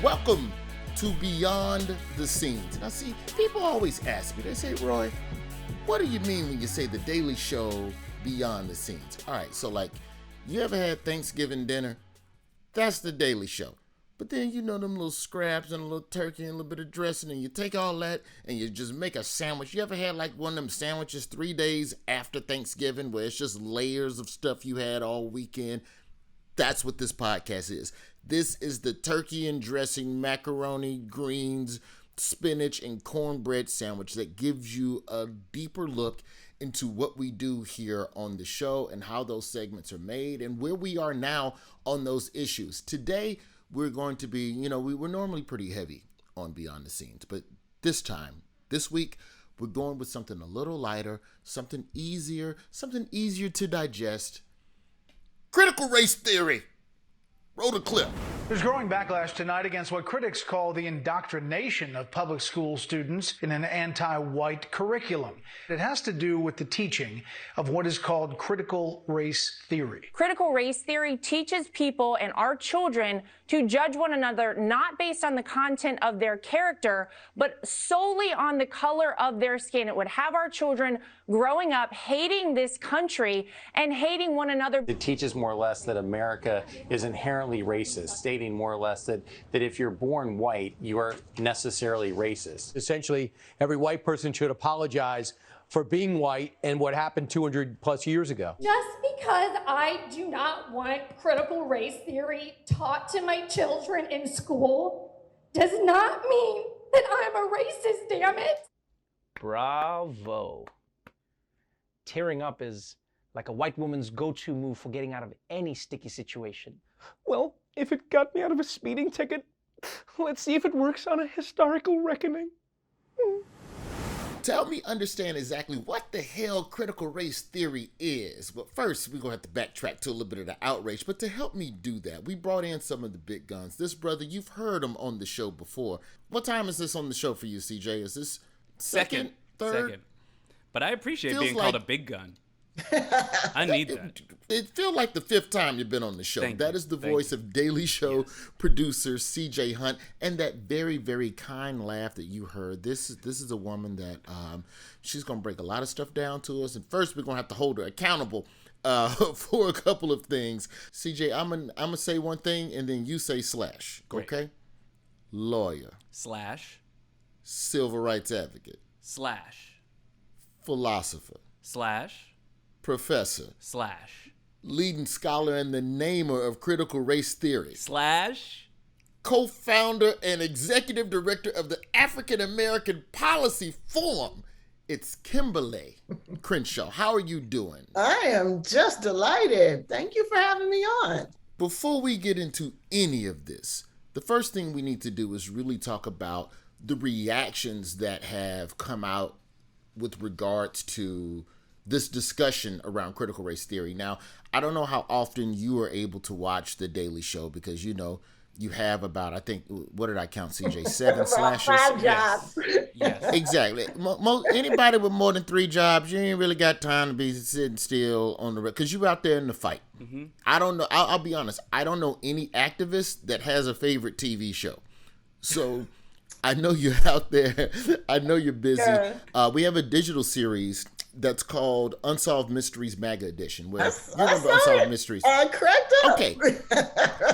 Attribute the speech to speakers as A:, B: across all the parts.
A: Welcome to Beyond the Scenes. Now see, people always ask me, they say, Roy, what do you mean when you say the Daily Show Beyond the Scenes? All right, so like, you ever had Thanksgiving dinner? That's the Daily Show. But then, you know, them little scraps and a little turkey and a little bit of dressing, and you take all that and you just make a sandwich. You ever had like one of them sandwiches 3 days after Thanksgiving where it's just layers of stuff you had all weekend? That's what this podcast is. This is the turkey and dressing, macaroni, greens, spinach, and cornbread sandwich that gives you a deeper look into what we do here on the show and how those segments are made and where we are now on those issues. Today, we're going to be, you know, we're normally pretty heavy on Beyond the Scenes, but this week, we're going with something a little lighter, something easier to digest. Critical race theory. Roll the clip.
B: There's growing backlash tonight against what critics call the indoctrination of public school students in an anti-white curriculum. It has to do with the teaching of what is called critical race theory.
C: Critical race theory teaches people and our children to judge one another not based on the content of their character, but solely on the color of their skin. It would have our children growing up hating this country and hating one another.
D: It teaches more or less that America is inherently racist, stating more or less that if you're born white, you are necessarily racist.
E: Essentially, every white person should apologize for being white and what happened 200 plus years ago.
F: Just because I do not want critical race theory taught to my children in school does not mean that I'm a racist, damn it.
G: Bravo. Tearing up is like a white woman's go-to move for getting out of any sticky situation. Well, if it got me out of a speeding ticket, let's see if it works on a historical reckoning.
A: To help me understand exactly what the hell critical race theory is, but first we're going to have to backtrack to a little bit of the outrage. But to help me do that, we brought in some of the big guns. This brother, you've heard him on the show before. What time is this on the show for you, CJ? Is this second, third?
H: Second. But I appreciate
A: Feels
H: being
A: like-
H: called a big gun. I need that.
A: It feels like the fifth time you've been on the show. That is the voice of Daily Show producer CJ Hunt, and that very, very kind laugh that you heard. This is a woman that she's gonna break a lot of stuff down to us. And first, we're gonna have to hold her accountable for a couple of things. CJ, I'm gonna say one thing, and then you say slash.
H: Great.
A: Okay? Lawyer.
H: Slash.
A: Civil rights advocate.
H: Slash.
A: Philosopher.
H: Slash.
A: Professor.
H: Slash.
A: Leading scholar and the namer of critical race theory.
H: Slash.
A: Co-founder and executive director of the African American Policy Forum. It's Kimberlé Crenshaw. How are you doing?
I: I am just delighted. Thank you for having me on.
A: Before we get into any of this, the first thing we need to do is really talk about the reactions that have come out with regards to this discussion around critical race theory. Now, I don't know how often you are able to watch The Daily Show because, you know, you have about, I think, what did I count, CJ? 7 slashes?
I: 5 jobs.
H: Yes.
A: Exactly. Anybody with more than 3 jobs, you ain't really got time to be sitting still on the because you're out there in the fight. Mm-hmm. I don't know. I'll be honest. I don't know any activist that has a favorite TV show. So I know you're out there. I know you're busy.
I: Yeah.
A: We have a digital series that's called Unsolved Mysteries MAGA Edition. Where
I: I
A: you remember
I: saw
A: Unsolved
I: it.
A: Mysteries?
I: I cracked up.
A: Okay.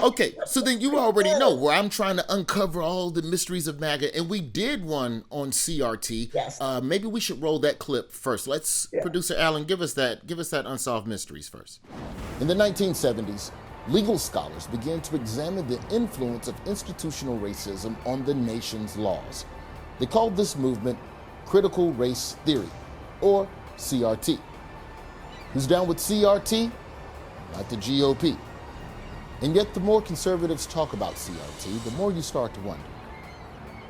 A: Okay. So then you already know where I'm trying to uncover all the mysteries of MAGA. And we did one on CRT.
I: Yes.
A: Maybe we should roll that clip first. Let's, Producer Alan, give us that Unsolved Mysteries first. In the 1970s, legal scholars began to examine the influence of institutional racism on the nation's laws. They called this movement critical race theory, or CRT. Who's down with CRT? Not the GOP. And yet the more conservatives talk about CRT, the more you start to wonder.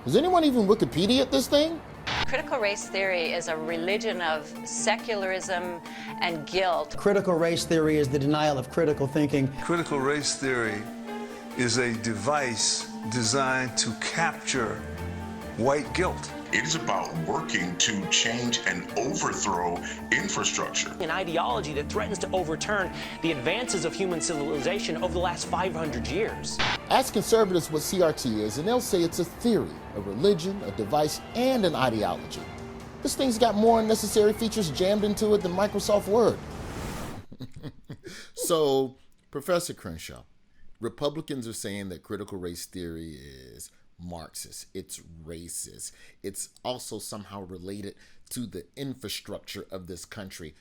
A: Does anyone even Wikipedia this thing?
J: Critical race theory is a religion of secularism and guilt.
K: Critical race theory is the denial of critical thinking.
L: Critical race theory is a device designed to capture white guilt. It is about working to change and overthrow infrastructure.
M: An ideology that threatens to overturn the advances of human civilization over the last 500 years.
A: Ask conservatives what CRT is, and they'll say it's a theory, a religion, a device, and an ideology. This thing's got more unnecessary features jammed into it than Microsoft Word. So, Professor Crenshaw, Republicans are saying that critical race theory is Marxist, it's racist, it's also somehow related to the infrastructure of this country.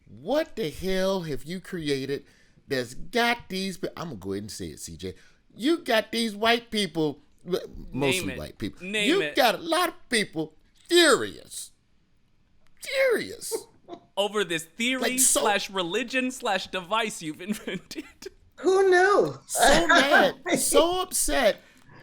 A: What the hell have you created that's got these, I'm gonna go ahead and say it, CJ, you got these white people, mostly white people, you got a lot of people furious
N: over this theory slash religion slash device you've invented.
I: Who knew?
A: So mad,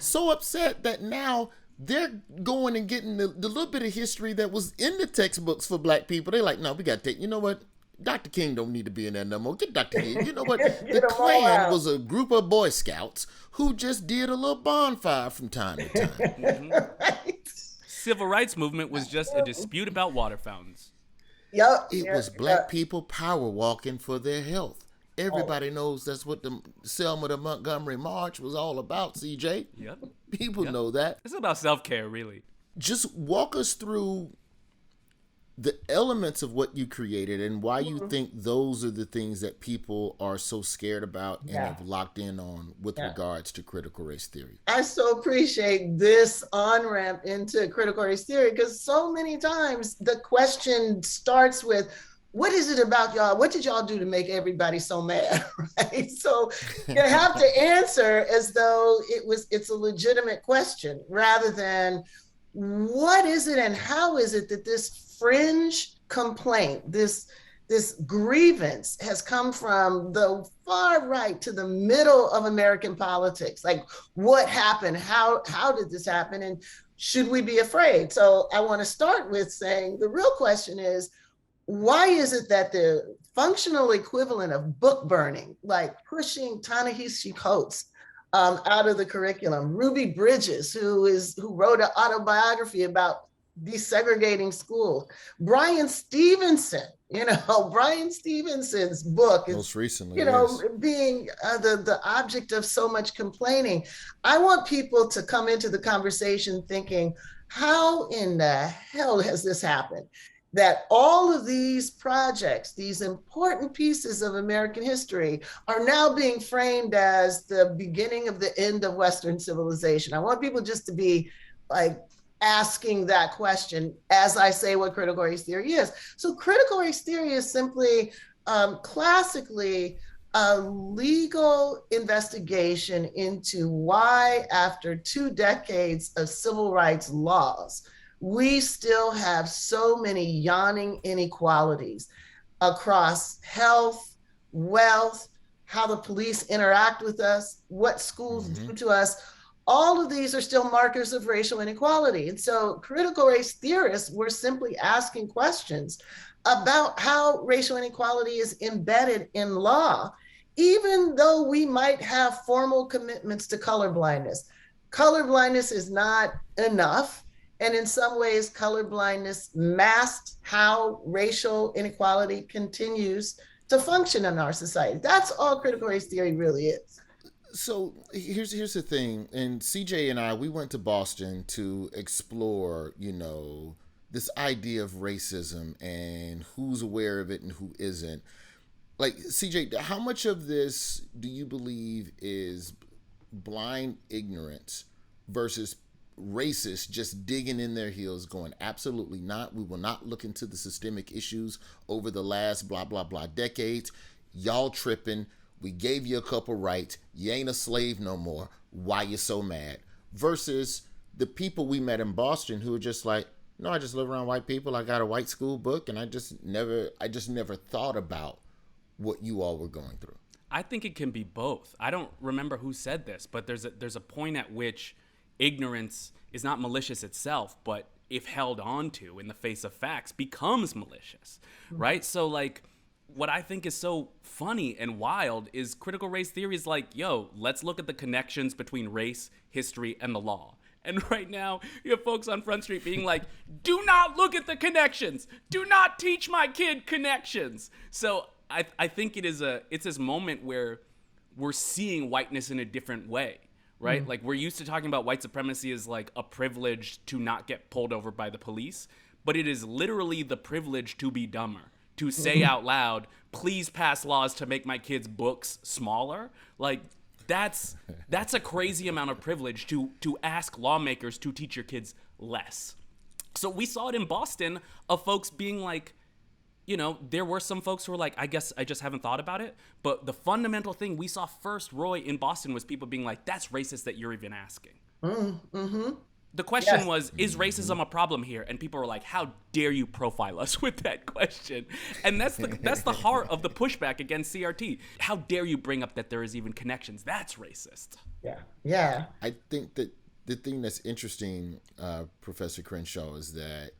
A: so upset that now they're going and getting the little bit of history that was in the textbooks for black people. They're like, no, we got to take, you know what? Dr. King don't need to be in there no more. Get Dr. King. You know what? The Klan was a group of Boy Scouts who just did a little bonfire from time to time.
N: Mm-hmm. Civil rights movement was just a dispute about water fountains.
A: It was black people power walking for their health. Everybody knows that's what the Selma to Montgomery March was all about, CJ.
N: Yep.
A: People know that.
N: It's about self-care, really.
A: Just walk us through the elements of what you created and why you think those are the things that people are so scared about and have locked in on with regards to critical race theory.
I: I so appreciate this on-ramp into critical race theory, because so many times the question starts with, what is it about y'all? What did y'all do to make everybody so mad, right? So you have to answer as though it's a legitimate question, rather than what is it and how is it that this fringe complaint, this grievance has come from the far right to the middle of American politics? Like, what happened? How did this happen? And should we be afraid? So I want to start with saying the real question is, why is it that the functional equivalent of book burning, like pushing Ta-Nehisi Coates out of the curriculum, Ruby Bridges, who wrote an autobiography about desegregating schools, Brian Stevenson's book is,
A: most recently,
I: being the object of so much complaining. I want people to come into the conversation thinking, how in the hell has this happened? That all of these projects, these important pieces of American history, are now being framed as the beginning of the end of Western civilization. I want people just to be like asking that question as I say what critical race theory is. So critical race theory is simply classically a legal investigation into why, after 2 decades of civil rights laws, we still have so many yawning inequalities across health, wealth, how the police interact with us, what schools do to us. All of these are still markers of racial inequality. And so critical race theorists were simply asking questions about how racial inequality is embedded in law, even though we might have formal commitments to colorblindness. Colorblindness is not enough. And in some ways, colorblindness masks how racial inequality continues to function in our society. That's all critical race theory really is.
A: So here's the thing, and CJ and I, we went to Boston to explore, this idea of racism and who's aware of it and who isn't. Like, CJ, how much of this do you believe is blind ignorance versus racists just digging in their heels going, absolutely not. We will not look into the systemic issues over the last blah, blah, blah decades. Y'all tripping. We gave you a couple rights. You ain't a slave no more. Why you so mad? Versus the people we met in Boston who are just like, no, I just live around white people. I got a white school book, and I just never thought about what you all were going through.
N: I think it can be both. I don't remember who said this, but there's a point at which ignorance is not malicious itself, but if held on to in the face of facts, becomes malicious, right? So like, what I think is so funny and wild is critical race theory is like, yo, let's look at the connections between race, history, and the law. And right now, you have folks on Front Street being like, do not look at the connections. Do not teach my kid connections. So I think it's this moment where we're seeing whiteness in a different way, right? Like, we're used to talking about white supremacy as like a privilege to not get pulled over by the police, but it is literally the privilege to be dumber, to say out loud, please pass laws to make my kids' books smaller. Like, that's a crazy amount of privilege to ask lawmakers to teach your kids less. So we saw it in Boston of folks being like, you know, there were some folks who were like, I guess I just haven't thought about it. But the fundamental thing we saw first, Roy, in Boston was people being like, that's racist that you're even asking. The question was, is racism a problem here? And people were like, how dare you profile us with that question? And that's the heart of the pushback against CRT. How dare you bring up that there is even connections? That's racist.
I: Yeah.
A: I think that the thing that's interesting, Professor Crenshaw, is that,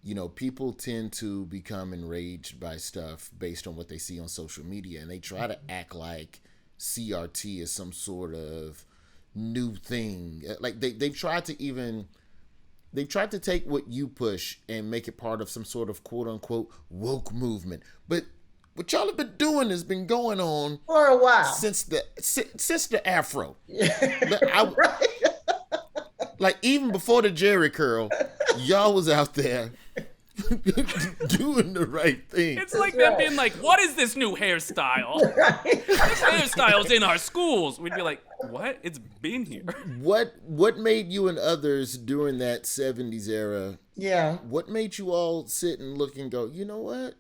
A: you know, people tend to become enraged by stuff based on what they see on social media, and they try to act like CRT is some sort of new thing. Like they've tried to take what you push and make it part of some sort of quote unquote woke movement. But what y'all have been doing has been going on
I: for a while,
A: since the Afro.
I: Right.
A: Like, even before the Jerry curl, y'all was out there doing the right thing.
N: It's like them being like, what is this new hairstyle? This hairstyle's in our schools. We'd be like, what? It's been here.
A: What made you and others during that 70s era?
I: Yeah.
A: What made you all sit and look and go, you know what?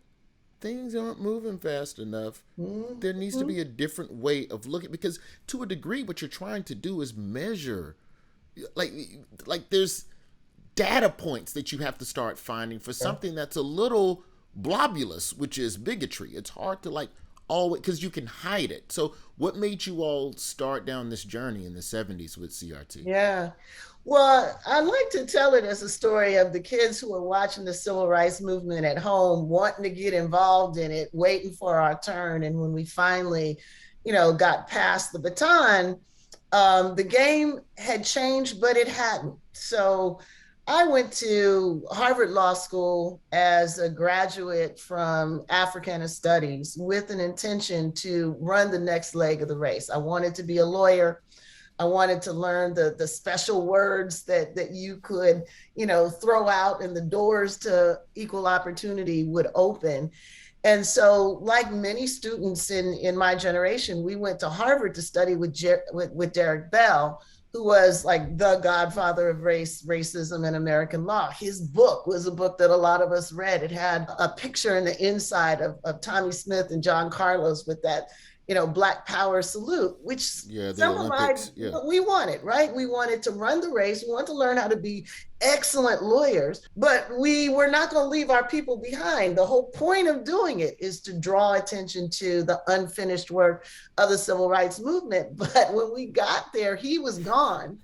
A: Things aren't moving fast enough. There needs to be a different way of looking, because to a degree, what you're trying to do is measure. Like there's data points that you have to start finding for something that's a little blobulous, which is bigotry. It's hard to always, because you can hide it. So what made you all start down this journey in the 70s with CRT?
I: Yeah. Well, I like to tell it as a story of the kids who were watching the civil rights movement at home, wanting to get involved in it, waiting for our turn. And when we finally, got past the baton, the game had changed, but it hadn't. So I went to Harvard Law School as a graduate from Africana Studies with an intention to run the next leg of the race. I wanted to be a lawyer. I wanted to learn the special words that you could, throw out, and the doors to equal opportunity would open. And so, like many students in my generation, we went to Harvard to study with Derek Bell, who was like the godfather of racism, and American law. His book was a book that a lot of us read. It had a picture in the inside of Tommy Smith and John Carlos with that, Black Power salute, which symbolized what we wanted, right? We wanted to run the race. We wanted to learn how to be excellent lawyers, but we were not going to leave our people behind. The whole point of doing it is to draw attention to the unfinished work of the civil rights movement. But when we got there, he was gone.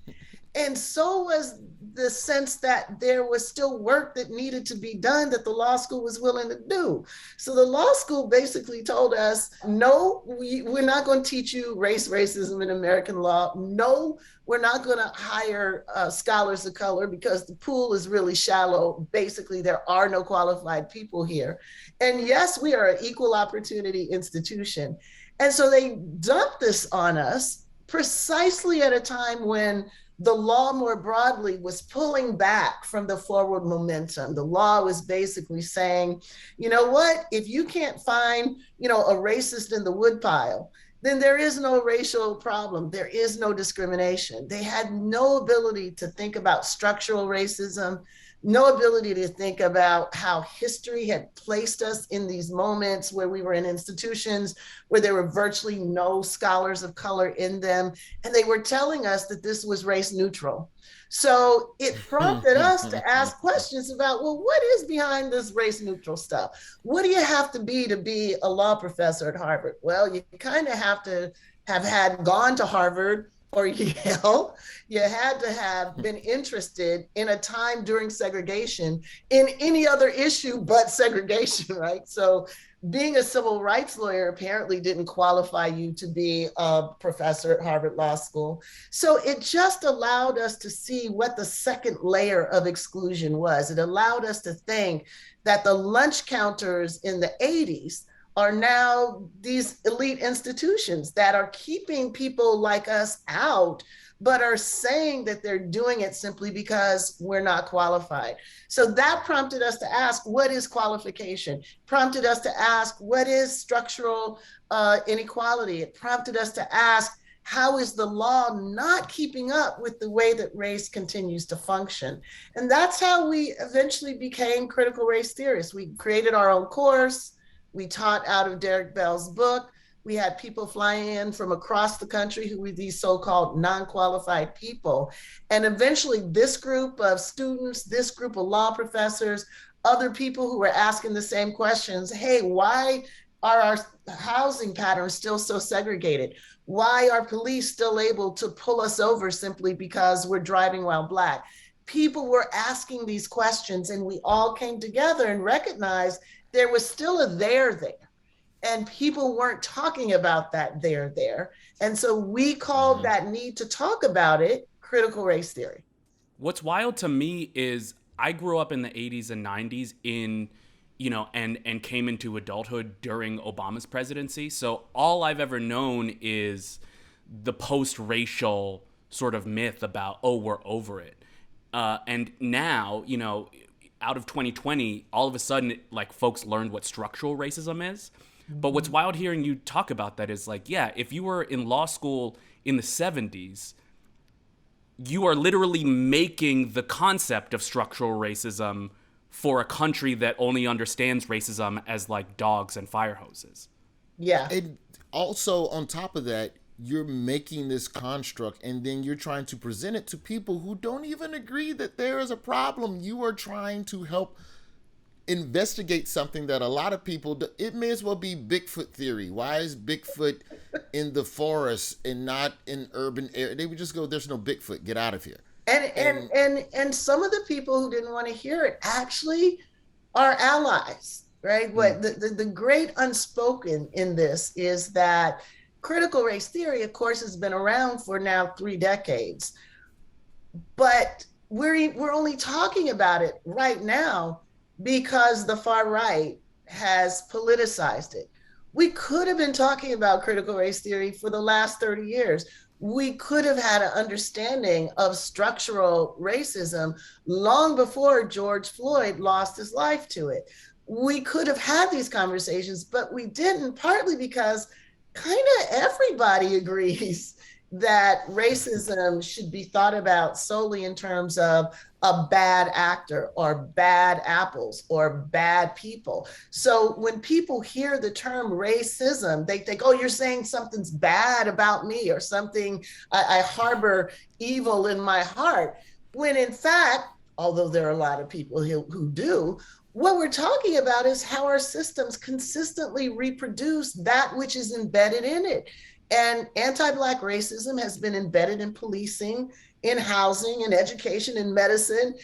I: And so was the sense that there was still work that needed to be done that the law school was willing to do. So the law school basically told us, no, we're not going to teach you racism, and American law. No, we're not going to hire scholars of color because the pool is really shallow. Basically, there are no qualified people here. And yes, we are an equal opportunity institution. And so they dumped this on us precisely at a time when the law more broadly was pulling back from the forward momentum. The law was basically saying, you know what, if you can't find, a racist in the woodpile, then there is no racial problem. There is no discrimination. They had no ability to think about structural racism, no ability to think about how history had placed us in these moments where we were in institutions where there were virtually no scholars of color in them. And they were telling us that this was race neutral. So it prompted us to ask questions about, well, what is behind this race neutral stuff? What do you have to be a law professor at Harvard? Well, you kind of have to have gone to Harvard or Yale. You had to have been interested in a time during segregation in any other issue but segregation, right? So being a civil rights lawyer apparently didn't qualify you to be a professor at Harvard Law School. So it just allowed us to see what the second layer of exclusion was. It allowed us to think that the lunch counters in the 80s are now these elite institutions that are keeping people like us out, but are saying that they're doing it simply because we're not qualified. So that prompted us to ask, what is qualification? Prompted us to ask, what is structural inequality? It prompted us to ask, how is the law not keeping up with the way that race continues to function? And that's how we eventually became critical race theorists. We created our own course. We taught out of Derek Bell's book. We had people flying in from across the country who were these so-called non-qualified people. And eventually this group of students, this group of law professors, other people who were asking the same questions, hey, why are our housing patterns still so segregated? Why are police still able to pull us over simply because we're driving while Black? People were asking these questions, and we all came together and recognized there was still a there. And people weren't talking about that there. And so we called that need to talk about it critical race theory.
N: What's wild to me is I grew up in the 80s and 90s in, you know, and came into adulthood during Obama's presidency. So all I've ever known is the post-racial sort of myth about, oh, we're over it. And now, you know, out of 2020, all of a sudden, like, folks learned what structural racism is. But what's wild hearing you talk about that is like, yeah, if you were in law school in the 70s, you are literally making the concept of structural racism for a country that only understands racism as like dogs and fire hoses.
I: Yeah.
A: And also on top of that, you're making this construct and then you're trying to present it to people who don't even agree that there is a problem. You are trying to help investigate something that a lot of people do. It may as well be Bigfoot theory. Why is Bigfoot in the forest and not in urban area? They would just go, there's no Bigfoot, get out of here.
I: And some of the people who didn't want to hear it actually are allies, right? What the great unspoken in this is that critical race theory, of course, has been around for now 3 decades, but we're only talking about it right now because the far right has politicized it. We could have been talking about critical race theory for the last 30 years. We could have had an understanding of structural racism long before George Floyd lost his life to it. We could have had these conversations, but we didn't, partly because kind of everybody agrees that racism should be thought about solely in terms of a bad actor or bad apples or bad people. So when people hear the term racism, they think, oh, you're saying something's bad about me or something, I harbor evil in my heart. When in fact, although there are a lot of people who do, what we're talking about is how our systems consistently reproduce that which is embedded in it. And anti-Black racism has been embedded in policing, in housing, in education, in medicine.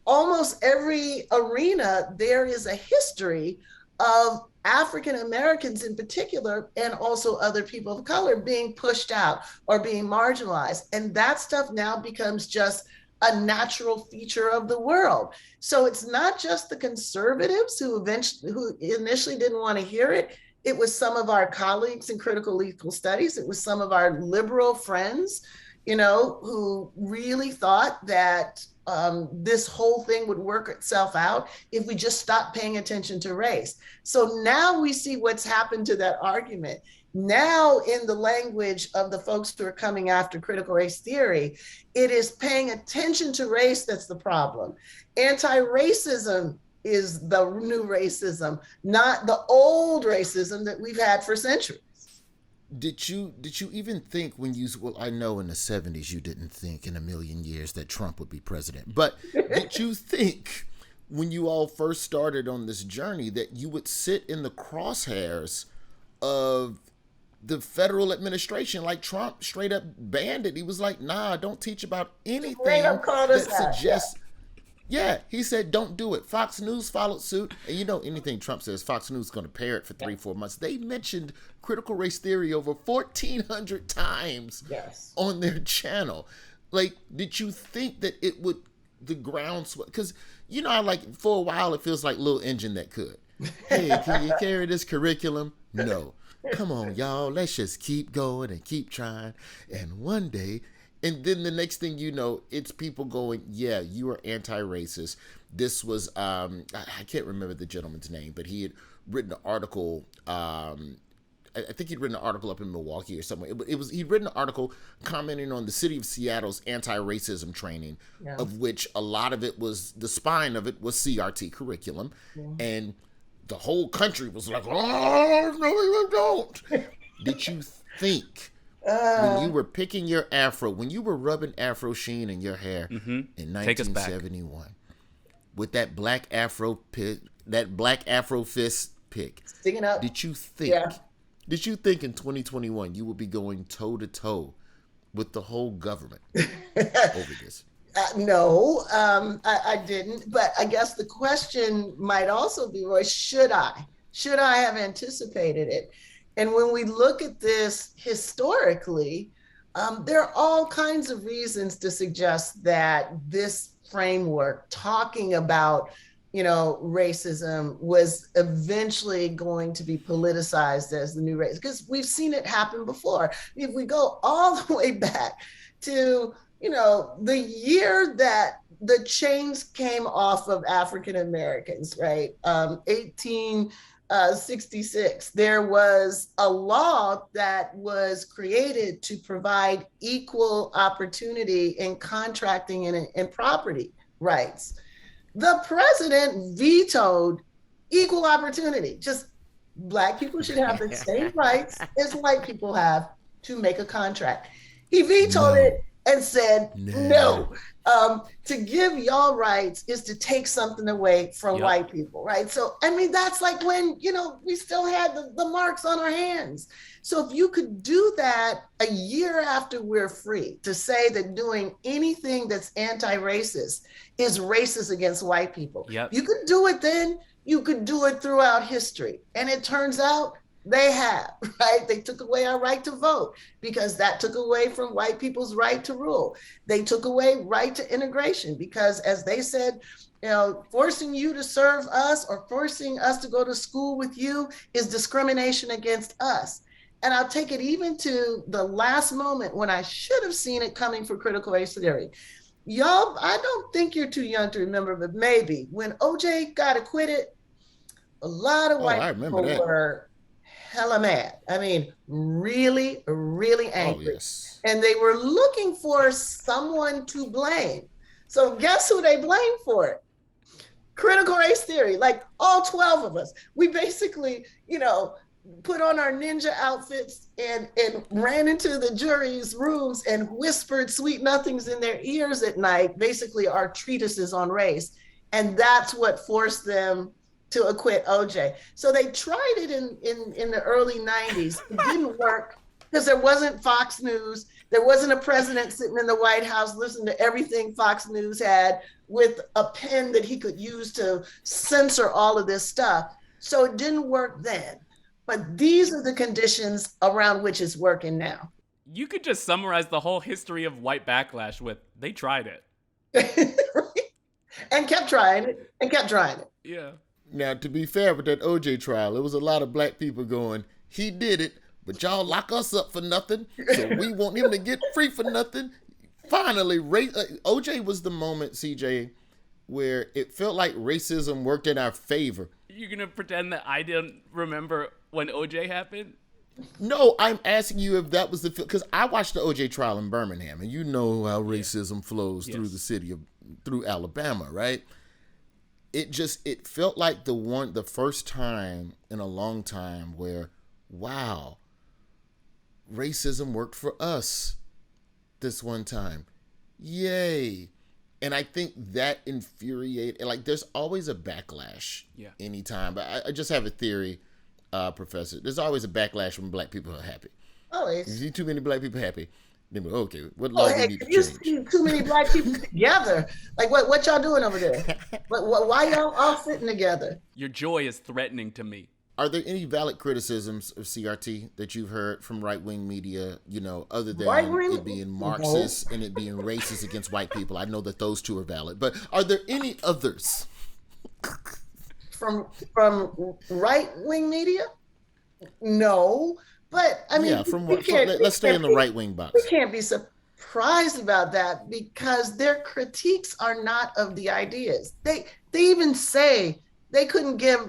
I: Almost every arena, there is a history of African Americans in particular, and also other people of color being pushed out or being marginalized. And that stuff now becomes just a natural feature of the world. So it's not just the conservatives who initially didn't want to hear it. It was some of our colleagues in critical legal studies. It was some of our liberal friends, you know, who really thought that this whole thing would work itself out if we just stopped paying attention to race. So now we see what's happened to that argument. Now, in the language of the folks who are coming after critical race theory, it is paying attention to race that's the problem. Anti-racism is the new racism, not the old racism that we've had for centuries.
A: Did you even think when you, well, I know in the 70s you didn't think in a million years that Trump would be president, but did you think when you all first started on this journey that you would sit in the crosshairs of the federal administration? Like Trump straight up banned it. He was like, nah, don't teach about anything that suggests. Yeah, he said, don't do it. Fox News followed suit. And you know, anything Trump says, Fox News is going to parrot for 3-4 months. They mentioned critical race theory over 1,400 times on their channel. Like, did you think that it would, the ground, because, you know, I like, for a while, it feels like Little Engine that could. Hey, can you carry this curriculum? No. Come on, y'all. Let's just keep going and keep trying. And one day, and then the next thing you know, it's people going, yeah, you are anti-racist. This was, I can't remember the gentleman's name, but he had written an article, I think he'd written an article up in Milwaukee or somewhere. He'd written an article commenting on the city of Seattle's anti-racism training, of which a lot of it was, the spine of it was CRT curriculum. And the whole country was like, oh, no, you don't. Did you think, when you were picking your afro, when you were rubbing Afro Sheen in your hair in 1971, with that black afro fist pick,
I: sticking up,
A: did you think in 2021 you would be going toe to toe with the whole government over this?
I: No, I didn't. But I guess the question might also be, Roy, should I have anticipated it? And when we look at this historically, there are all kinds of reasons to suggest that this framework, talking about, you know, racism, was eventually going to be politicized as the new race, because we've seen it happen before. If we go all the way back to, you know, the year that the chains came off of African Americans, right? 1866, there was a law that was created to provide equal opportunity in contracting and property rights. The president vetoed equal opportunity. Just Black people should have the same rights as white people have to make a contract. He vetoed it and said, no, to give y'all rights is to take something away from white people, right? So, I mean, that's like when, you know, we still had the marks on our hands. So if you could do that a year after we're free, to say that doing anything that's anti-racist is racist against white people, you could do it then, you could do it throughout history. And it turns out they have, right? They took away our right to vote because that took away from white people's right to rule. They took away right to integration because, as they said, you know, forcing you to serve us or forcing us to go to school with you is discrimination against us. And I'll take it even to the last moment when I should have seen it coming for critical race theory. Y'all, I don't think you're too young to remember, but maybe when OJ got acquitted, a lot of white people were hella mad. I mean, really, really angry. And they were looking for someone to blame. So guess who they blamed for it? Critical race theory, like all 12 of us. We basically, you know, put on our ninja outfits and ran into the jury's rooms and whispered sweet nothings in their ears at night, basically our treatises on race. And that's what forced them to acquit OJ. So they tried it in the early 90s. It didn't work because there wasn't Fox News. There wasn't a president sitting in the White House listening to everything Fox News had with a pen that he could use to censor all of this stuff. So it didn't work then. But these are the conditions around which it's working now.
N: You could just summarize the whole history of white backlash with, they tried it.
I: And kept trying it, and kept trying it.
N: Yeah.
A: Now, to be fair with that OJ trial, there was a lot of Black people going, he did it, but y'all lock us up for nothing, so we want him to get free for nothing. Finally, OJ was the moment, CJ, where it felt like racism worked in our favor.
N: You're going to pretend that I didn't remember when OJ happened?
A: No, I'm asking you if that was the, because I watched the OJ trial in Birmingham, and you know how racism flows through the city of, through Alabama, right? It felt like the first time in a long time where, wow, racism worked for us this one time. Yay. And I think that infuriated, like there's always a backlash anytime. But I just have a theory, Professor. There's always a backlash when Black people are happy.
I: Always.
A: You see too many Black people happy. Okay, what law we need to
I: you
A: change?
I: see too many black people together. Like, what y'all doing over there? Why y'all all sitting together?
N: Your joy is threatening to me.
A: Are there any valid criticisms of CRT that you've heard from right-wing media, other than it being Marxist and it being racist against white people? I know that those two are valid, but are there any others?
I: From right-wing media? No, but I mean,
A: let's stay in the right-wing box.
I: We can't be surprised about that because their critiques are not of the ideas. They even say they couldn't give,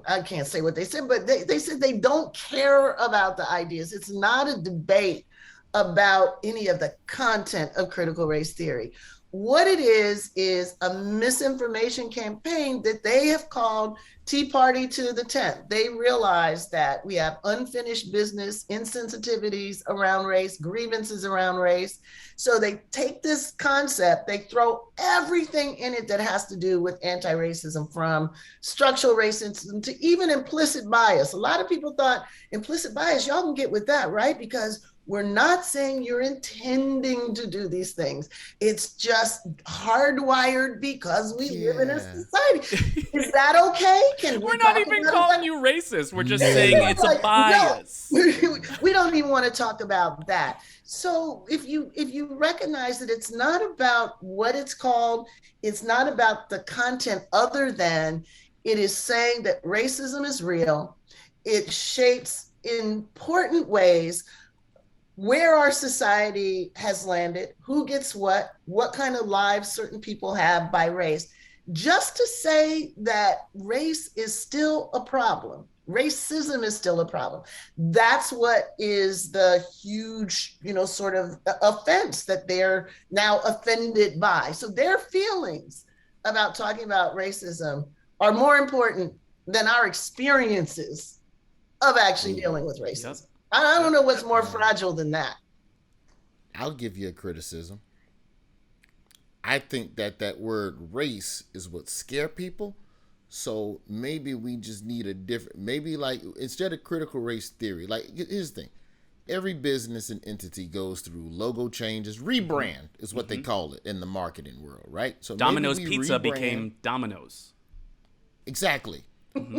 I: I can't say what they said, but they said they don't care about the ideas. It's not a debate about any of the content of critical race theory. What it is a misinformation campaign that they have called Tea Party to the 10th. They realize that we have unfinished business, insensitivities around race, grievances around race. So they take this concept, they throw everything in it that has to do with anti-racism, from structural racism to even implicit bias. A lot of people thought implicit bias, y'all can get with that, right? Because we're not saying you're intending to do these things. It's just hardwired because we live in a society. Is that okay?
N: We're not even calling you racist. We're just saying it's a bias.
I: No, we don't even want to talk about that. So if you recognize that it's not about what it's called, it's not about the content other than it is saying that racism is real. It shapes in important ways where our society has landed, who gets what kind of lives certain people have by race. Just to say that race is still a problem, racism is still a problem. That's what is the huge, sort of offense that they're now offended by. So their feelings about talking about racism are more important than our experiences of actually dealing with racism. Yep. I don't know what's more fragile than that.
A: I'll give you a criticism. I think that word race is what scare people. So maybe we just need a different, maybe like instead of critical race theory, like here's the thing. Every business and entity goes through logo changes. Rebrand is what they call it in the marketing world, right? So
N: Domino's Pizza became Domino's.
A: Exactly.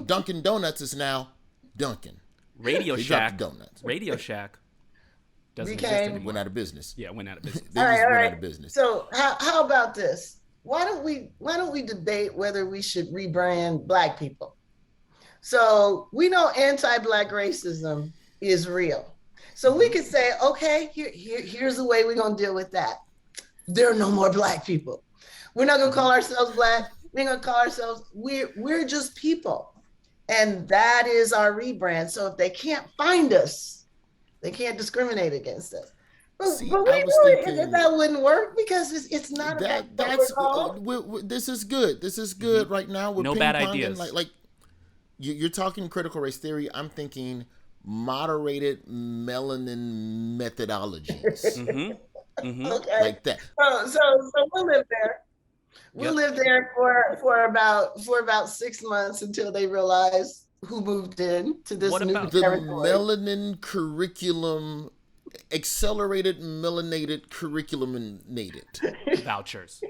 A: Dunkin' Donuts is now Dunkin'.
N: Radio Shack.
A: Donuts.
N: Radio Shack doesn't exist anymore.
A: Went out of business.
N: Yeah, went out of business.
A: They went out of business.
I: So how about this? Why don't we debate whether we should rebrand Black people? So we know anti-Black racism is real. So we could say, okay, here's the way we're gonna deal with that. There are no more Black people. We're not gonna call ourselves Black. We're gonna call ourselves, we're just people. And that is our rebrand. So if they can't find us, they can't discriminate against us. But we really think that wouldn't work because it's not about
A: this is good. This is good right now. We're
N: no bad ideas.
A: Like you're talking critical race theory. I'm thinking moderated melanin methodologies.
I: Okay.
A: Like that.
I: So we'll live there. We'll live there for about 6 months until they realize who moved in to this new territory.
A: The melanin curriculum, accelerated melanated curriculum-nated
N: vouchers?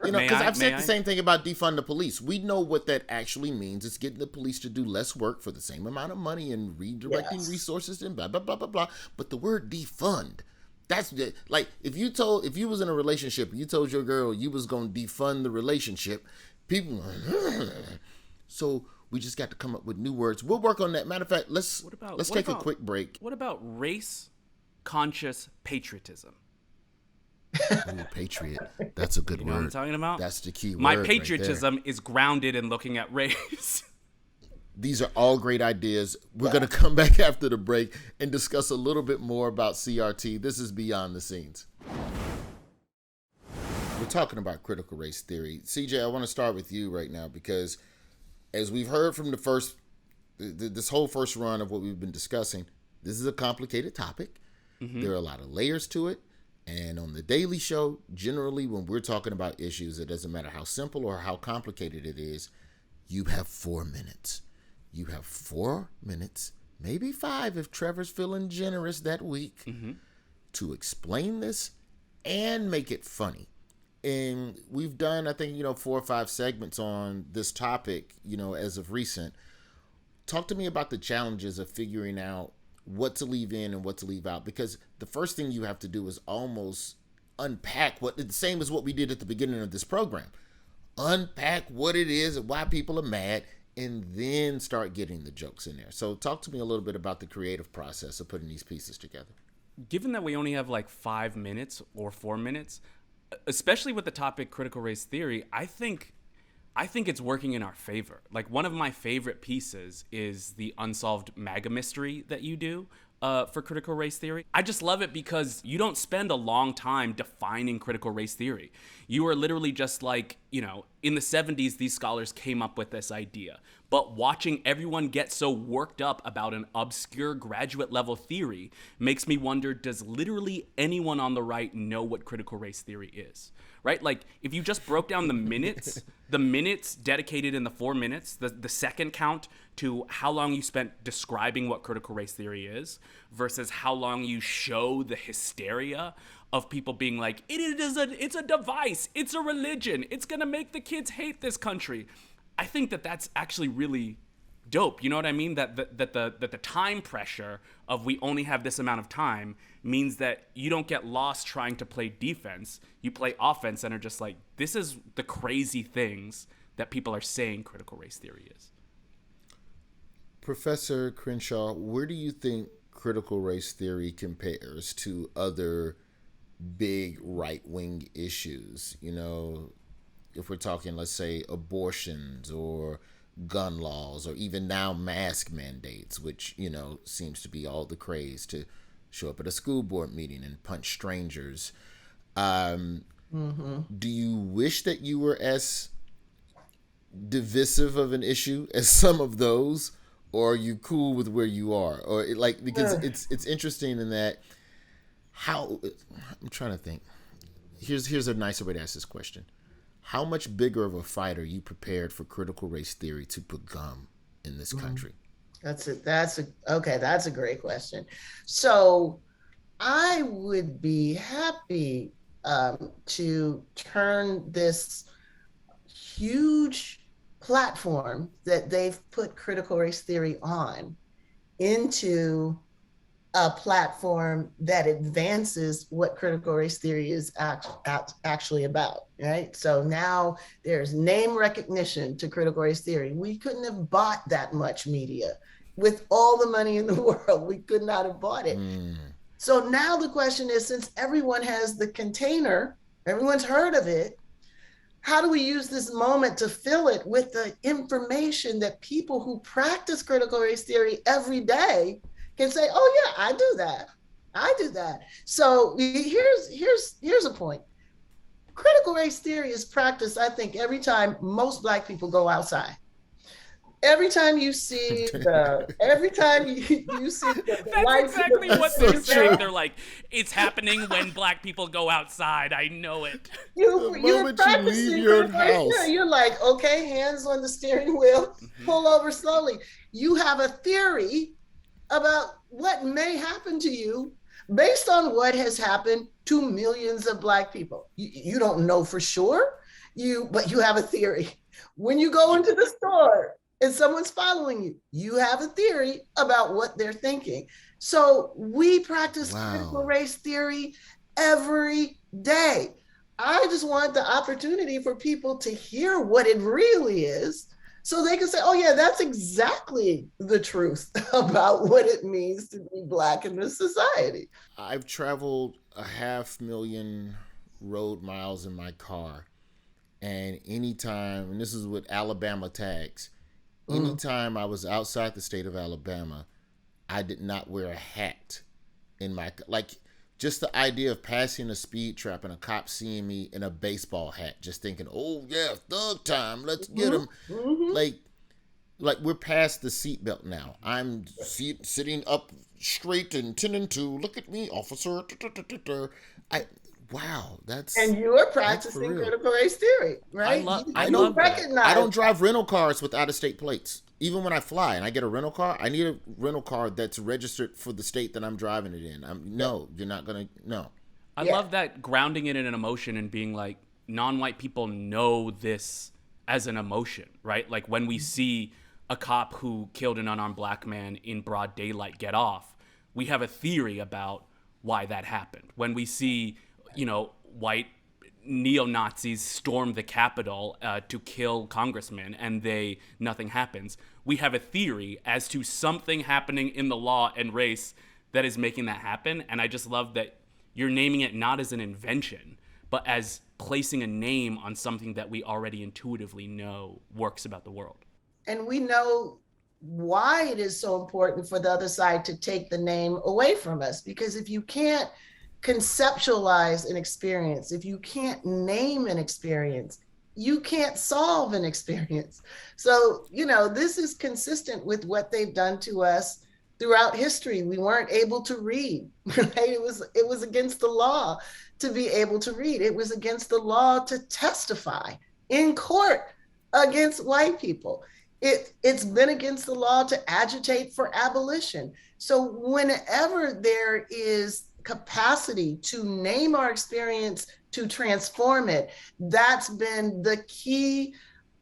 A: Because I've said the same thing about defund the police. We know what that actually means. It's getting the police to do less work for the same amount of money and redirecting resources and blah, blah, blah, blah, blah. But the word defund, that's like if you was in a relationship and you told your girl you was gonna defund the relationship, people so we just got to come up with new words. We'll work on that. Matter of fact, let's take a quick break.
N: What about race conscious patriotism?
A: Ooh, patriot. That's a good word.
N: You know what I'm talking about?
A: That's the key word.
N: My patriotism is grounded in looking at race.
A: These are all great ideas. We're going to come back after the break and discuss a little bit more about CRT. This is Beyond the Scenes. We're talking about critical race theory. CJ, I want to start with you right now because as we've heard from this whole first run of what we've been discussing, this is a complicated topic. There are a lot of layers to it. And on the Daily Show, generally when we're talking about issues, it doesn't matter how simple or how complicated it is, you have 4 minutes. You have 4 minutes, maybe 5 if Trevor's feeling generous that week, to explain this and make it funny. And we've done, I think, 4 or 5 segments on this topic, as of recent. Talk to me about the challenges of figuring out what to leave in and what to leave out, because the first thing you have to do is almost unpack the same as what we did at the beginning of this program. Unpack what it is and why people are mad, and then start getting the jokes in there. So talk to me a little bit about the creative process of putting these pieces together.
N: Given that we only have like 5 minutes or 4 minutes, especially with the topic critical race theory, I think it's working in our favor. Like, one of my favorite pieces is the unsolved MAGA mystery that you do for critical race theory. I just love it because you don't spend a long time defining critical race theory. You are literally just like, in the 70s, these scholars came up with this idea. But watching everyone get so worked up about an obscure graduate level theory makes me wonder, does literally anyone on the right know what critical race theory is? Right? Like, if you just broke down the minutes dedicated in the 4 minutes, the second count to how long you spent describing what critical race theory is versus how long you show the hysteria of people being like, it's a device, it's a religion, it's gonna make the kids hate this country. I think that's actually really dope. You know what I mean? That the time pressure of we only have this amount of time means that you don't get lost trying to play defense. You play offense and are just like, this is the crazy things that people are saying critical race theory is.
A: Professor Crenshaw, where do you think critical race theory compares to other big right-wing issues? If we're talking, let's say, abortions or gun laws, or even now mask mandates, which, seems to be all the craze to show up at a school board meeting and punch strangers. Do you wish that you were as divisive of an issue as some of those, or are you cool with where you are? Or because it's interesting in that I'm trying to think. Here's a nicer way to ask this question. How much bigger of a fight are you prepared for critical race theory to become in this country?
I: That's a great question. So I would be happy to turn this huge platform that they've put critical race theory on into a platform that advances what critical race theory is actually about, right? So now there's name recognition to critical race theory. We couldn't have bought that much media. With all the money in the world, we could not have bought it. So now the question is, since everyone has the container, everyone's heard of it, how do we use this moment to fill it with the information that people who practice critical race theory every day can say, oh yeah, I do that. So here's a point. Critical race theory is practiced, I think, every time most Black people go outside. Every time you see the
N: That's
I: white
N: exactly
I: people,
N: what they're saying. They're like, it's happening when Black people go outside. I know it.
I: You're practicing
A: your
I: critical race
A: house.
I: theory. You're like, okay, hands on the steering wheel, pull over slowly. You have a theory about what may happen to you based on what has happened to millions of Black people. You don't know for sure, but you have a theory. When you go into the store and someone's following you, you have a theory about what they're thinking. So we practice critical race theory every day. I just want the opportunity for people to hear what it really is, so they can say, oh yeah, that's exactly the truth about what it means to be Black in this society.
A: I've traveled 500,000 road miles in my car. And anytime, and this is with Alabama tags, anytime I was outside the state of Alabama, I did not wear a hat in my, just the idea of passing a speed trap and a cop seeing me in a baseball hat, just thinking, oh yeah, thug time, let's get him. Like we're past the seatbelt now. I'm sitting up straight and 10 and 2. Look at me, officer. Wow, that's...
I: And you are practicing critical race theory, right?
A: I don't drive rental cars with out-of-state plates. Even when I fly and I get a rental car, I need a rental car that's registered for the state that I'm driving it in. No, you're not going to, no.
N: I love that, grounding it in an emotion and being like, non-white people know this as an emotion, right? Like when we see a cop who killed an unarmed black man in broad daylight get off, we have a theory about why that happened. When we see, white neo-Nazis storm the Capitol to kill congressmen and nothing happens, we have a theory as to something happening in the law and race that is making that happen. And I just love that you're naming it not as an invention, but as placing a name on something that we already intuitively know works about the world.
I: And we know why it is so important for the other side to take the name away from us, because if you can't conceptualize an experience, if you can't name an experience, you can't solve an experience. So, this is consistent with what they've done to us throughout history. We weren't able to read, right? It was against the law to be able to read. It was against the law to testify in court against white people. It's been against the law to agitate for abolition. So whenever there is capacity to name our experience, to transform it, that's been the key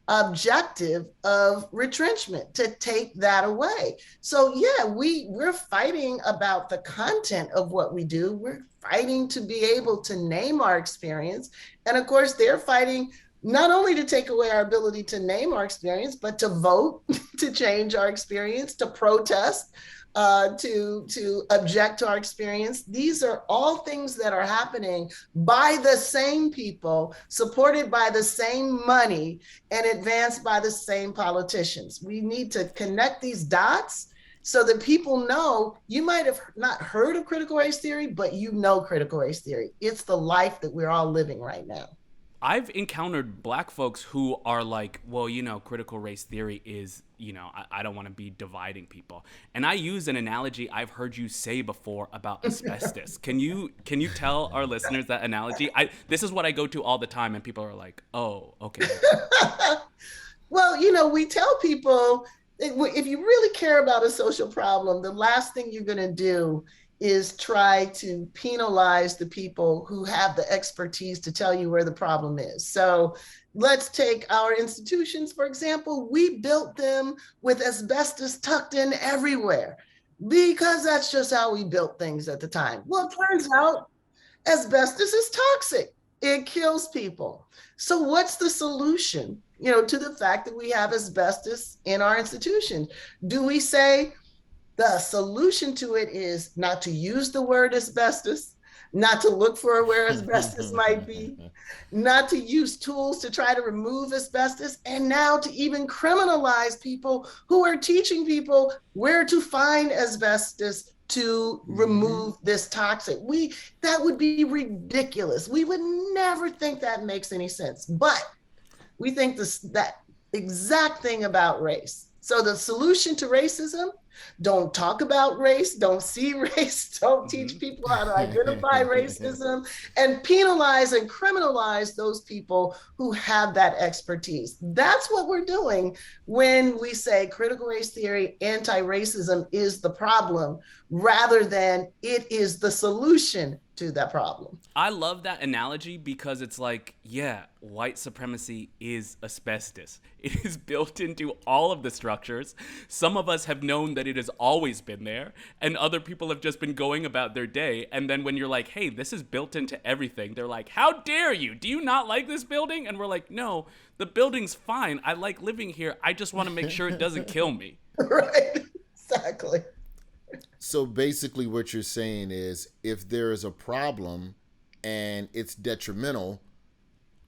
I: objective of retrenchment, to take that away. So yeah, we're fighting about the content of what we do. We're fighting to be able to name our experience. And of course, they're fighting not only to take away our ability to name our experience, but to vote, to change our experience, to protest, to object to our experience. These are all things that are happening by the same people, supported by the same money, and advanced by the same politicians. We need to connect these dots so that people know. You might have not heard of critical race theory, but you know critical race theory. It's the life that we're all living right now.
N: I've encountered black folks who are like, well, critical race theory is, I don't want to be dividing people. And I use an analogy I've heard you say before about asbestos. Can you tell our listeners that analogy? This is what I go to all the time, and people are like, oh, okay.
I: Well, we tell people, if you really care about a social problem, the last thing you're going to do is try to penalize the people who have the expertise to tell you where the problem is. So let's take our institutions, for example. We built them with asbestos tucked in everywhere because that's just how we built things at the time. Well, it turns out asbestos is toxic. It kills people. So what's the solution, to the fact that we have asbestos in our institutions? Do we say, the solution to it is not to use the word asbestos, not to look for where asbestos might be, not to use tools to try to remove asbestos, and now to even criminalize people who are teaching people where to find asbestos to remove this toxic? That would be ridiculous. We would never think that makes any sense, but we think that exact thing about race. So the solution to racism: don't talk about race, don't see race, don't teach people how to identify racism, and penalize and criminalize those people who have that expertise. That's what we're doing when we say critical race theory, anti-racism is the problem, rather than it is the solution to that problem.
N: I love that analogy because it's like, yeah, white supremacy is asbestos. It is built into all of the structures. Some of us have known that it has always been there, and other people have just been going about their day. And then when you're like, hey, this is built into everything, they're like, how dare you? Do you not like this building? And we're like, no, the building's fine. I like living here. I just want to make sure it doesn't kill me.
I: Right, exactly.
A: So basically what you're saying is, if there is a problem and it's detrimental,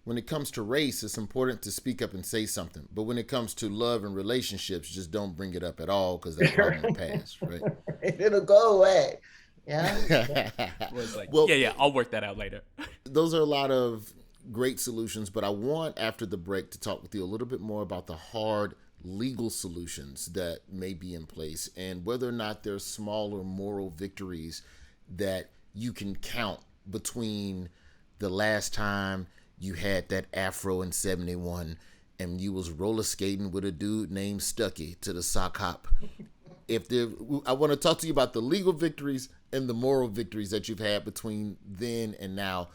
A: when it comes to race, it's important to speak up and say something. But when it comes to love and relationships, just don't bring it up at all, because that problem will pass, right?
I: It'll go away. Yeah.
N: Well, yeah, I'll work that out later.
A: Those are a lot of great solutions, but I want, after the break, to talk with you a little bit more about the hard legal solutions that may be in place, and whether or not there's smaller moral victories that you can count between the last time you had that afro in 71 and you was roller skating with a dude named Stucky to the sock hop. I want to talk to you about the legal victories and the moral victories that you've had between then and now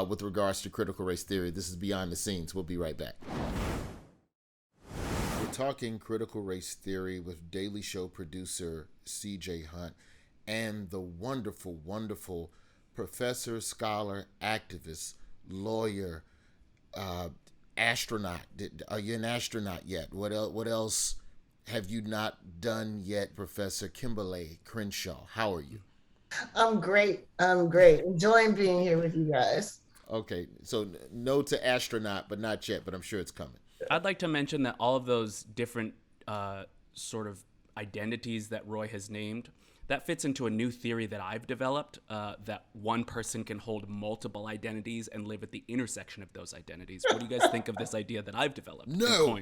A: with regards to critical race theory. This is Beyond the Scenes. We'll be right back. We're talking critical race theory with Daily Show producer CJ Hunt and the wonderful, wonderful professor, scholar, activist, lawyer, astronaut. Are you an astronaut yet? What else have you not done yet, Professor Kimberlé Crenshaw? How are you?
I: I'm great. Enjoying being here with you guys.
A: Okay, so no to astronaut, but not yet, but I'm sure it's coming.
N: I'd like to mention that all of those different sort of identities that Roy has named, that fits into a new theory that I've developed, that one person can hold multiple identities and live at the intersection of those identities. What do you guys think of this idea that I've developed?
A: No,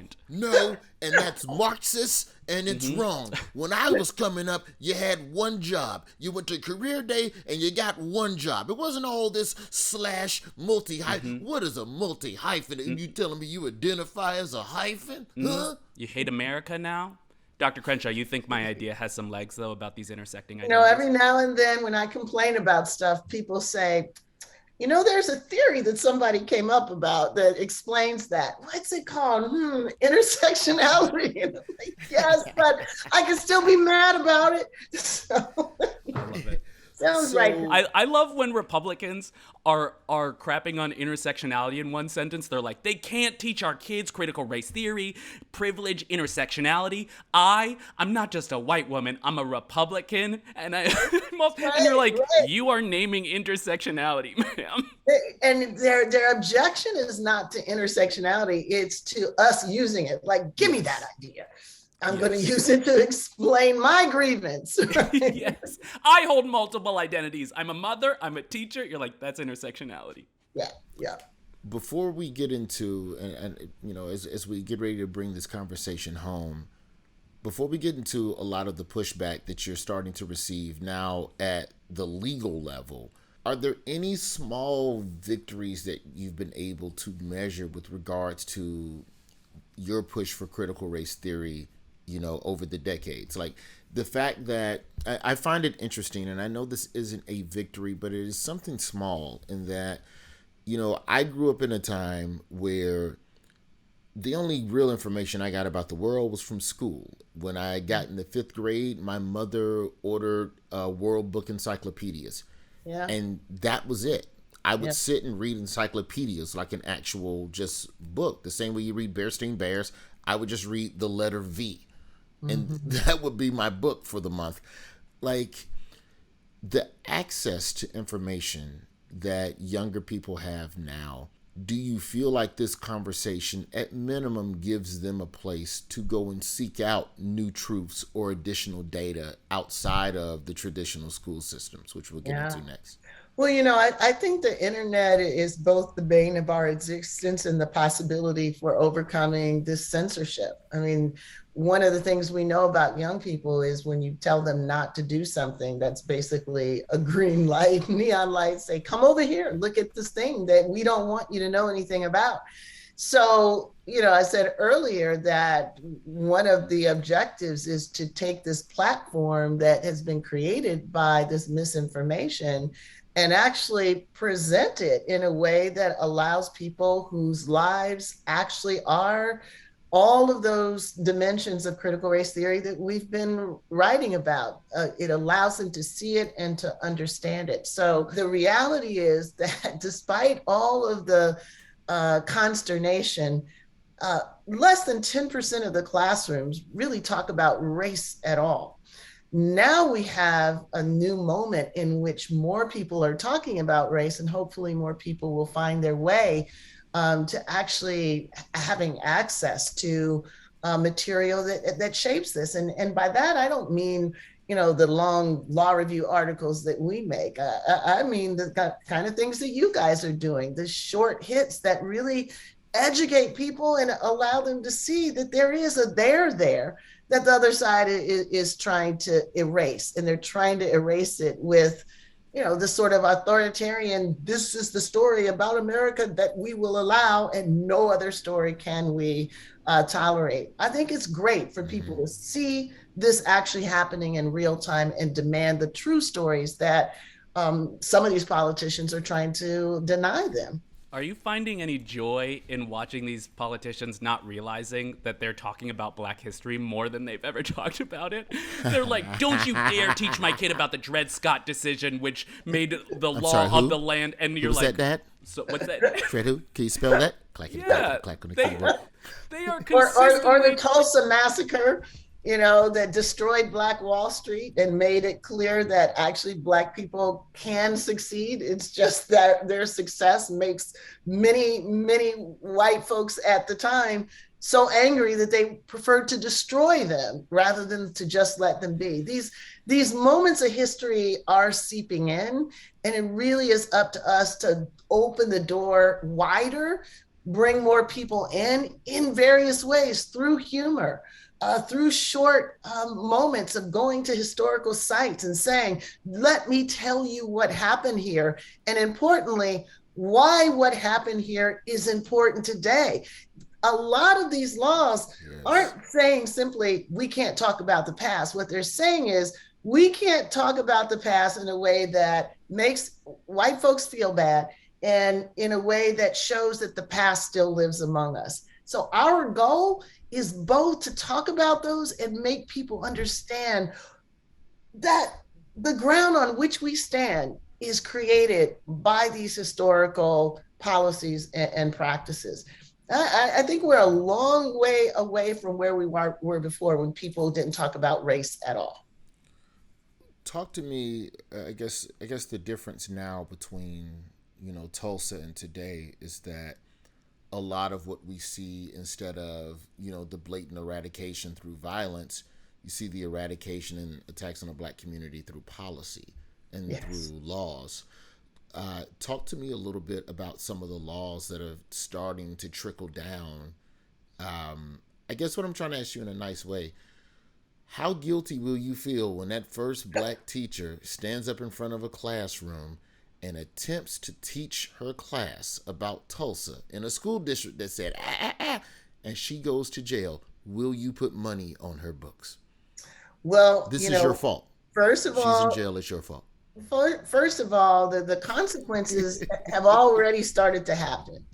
A: and that's Marxist, and it's wrong. When I was coming up, you had one job. You went to career day, and you got one job. It wasn't all this slash multi-hyphen. What is a multi-hyphen? And you telling me you identify as a hyphen? Huh?
N: You hate America now? Dr. Crenshaw, you think my idea has some legs, though, about these intersecting
I: You
N: ideas?
I: know, every now and then when I complain about stuff, people say, you know, there's a theory that somebody came up about that explains that. What's it called? Intersectionality. And I'm like, yes, but I can still be mad about it. So,
N: I love it.
I: Sounds right.
N: I love when Republicans are crapping on intersectionality in one sentence. They're like, they can't teach our kids critical race theory, privilege, intersectionality. I'm not just a white woman. I'm a Republican, and and you're like, you are naming intersectionality, ma'am.
I: And their objection is not to intersectionality; it's to us using it. Like, give me that idea. I'm going to use it to explain my grievance. Right?
N: Yes. I hold multiple identities. I'm a mother. I'm a teacher. You're like, that's intersectionality.
I: Yeah.
A: Before we get into, and you know, as we get ready to bring this conversation home, before we get into a lot of the pushback that you're starting to receive now at the legal level, are there any small victories that you've been able to measure with regards to your push for critical race theory, you know, over the decades? Like the fact that I find it interesting, and I know this isn't a victory, but it is something small in that, you know, I grew up in a time where the only real information I got about the world was from school. When I got in the 5th grade, my mother ordered World Book encyclopedias.
I: Yeah.
A: And that was it. I would sit and read encyclopedias like an actual just book. The same way you read Bearstein Bears, I would just read the letter V. And that would be my book for the month. Like, the access to information that younger people have now, do you feel like this conversation at minimum gives them a place to go and seek out new truths or additional data outside of the traditional school systems, which we'll get into next?
I: Well, you know, I think the internet is both the bane of our existence and the possibility for overcoming this censorship. I mean, one of the things we know about young people is when you tell them not to do something, that's basically a green light, neon light, say, come over here, look at this thing that we don't want you to know anything about. So, you know, I said earlier that one of the objectives is to take this platform that has been created by this misinformation and actually present it in a way that allows people whose lives actually are all of those dimensions of critical race theory that we've been writing about. It allows them to see it and to understand it. So the reality is that despite all of the consternation, less than 10% of the classrooms really talk about race at all. Now we have a new moment in which more people are talking about race, and hopefully more people will find their way to actually having access to material that shapes this. And by that, I don't mean, you know, the long law review articles that we make. I mean the kind of things that you guys are doing, the short hits that really educate people and allow them to see that there is a there that the other side is trying to erase. And they're trying to erase it with this sort of authoritarian, this is the story about America that we will allow, and no other story can we tolerate. I think it's great for people to see this actually happening in real time and demand the true stories that some of these politicians are trying to deny them.
N: Are you finding any joy in watching these politicians not realizing that they're talking about Black history more than they've ever talked about it? They're like, don't you dare teach my kid about the Dred Scott decision, which made the law of the land. And you're like,
A: that?
N: So what's that?
A: Dred who? Can you spell that? Clack on the keyboard.
N: They are
I: or the Tulsa Massacre, that destroyed Black Wall Street and made it clear that actually Black people can succeed. It's just that their success makes many, many white folks at the time so angry that they preferred to destroy them rather than to just let them be. These moments of history are seeping in, and it really is up to us to open the door wider, bring more people in various ways, through humor, through short moments of going to historical sites and saying, let me tell you what happened here. And importantly, why what happened here is important today. A lot of these laws aren't saying simply, we can't talk about the past. What they're saying is, we can't talk about the past in a way that makes white folks feel bad and in a way that shows that the past still lives among us. So our goal is both to talk about those and make people understand that the ground on which we stand is created by these historical policies and practices. I think we're a long way away from where we were before, when people didn't talk about race at all.
A: Talk to me, I guess the difference now between, Tulsa and today is that a lot of what we see, instead of, the blatant eradication through violence, you see the eradication and attacks on the Black community through policy and through laws. Talk to me a little bit about some of the laws that are starting to trickle down. I guess what I'm trying to ask you in a nice way, how guilty will you feel when that first Black teacher stands up in front of a classroom and attempts to teach her class about Tulsa in a school district that said, and she goes to jail? Will you put money on her books?
I: Well,
A: this is your fault.
I: First of all,
A: she's in jail. It's your fault.
I: First of all, the consequences have already started to happen.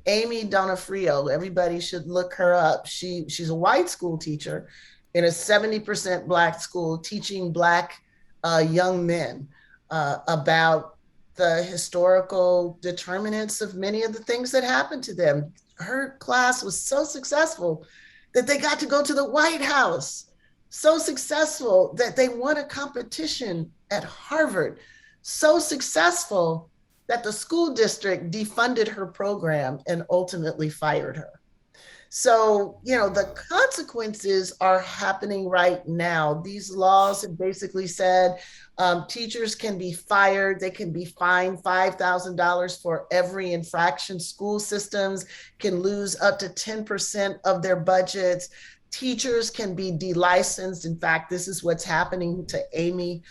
I: Amy Donofrio, everybody should look her up. She's a white school teacher in a 70% Black school, teaching Black young men about the historical determinants of many of the things that happened to them. Her class was so successful that they got to go to the White House. So successful that they won a competition at Harvard. So successful that the school district defunded her program and ultimately fired her. So, the consequences are happening right now. These laws have basically said teachers can be fired. They can be fined $5,000 for every infraction. School systems can lose up to 10% of their budgets. Teachers can be delicensed. In fact, this is what's happening to Amy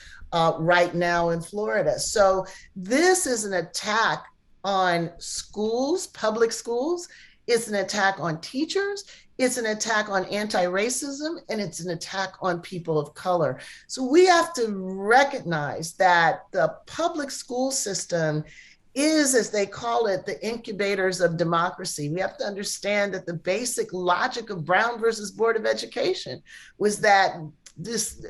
I: right now in Florida. So this is an attack on schools, public schools. It's an attack on teachers. It's an attack on anti-racism, and it's an attack on people of color. So we have to recognize that the public school system is, as they call it, the incubators of democracy. We have to understand that the basic logic of Brown versus Board of Education was that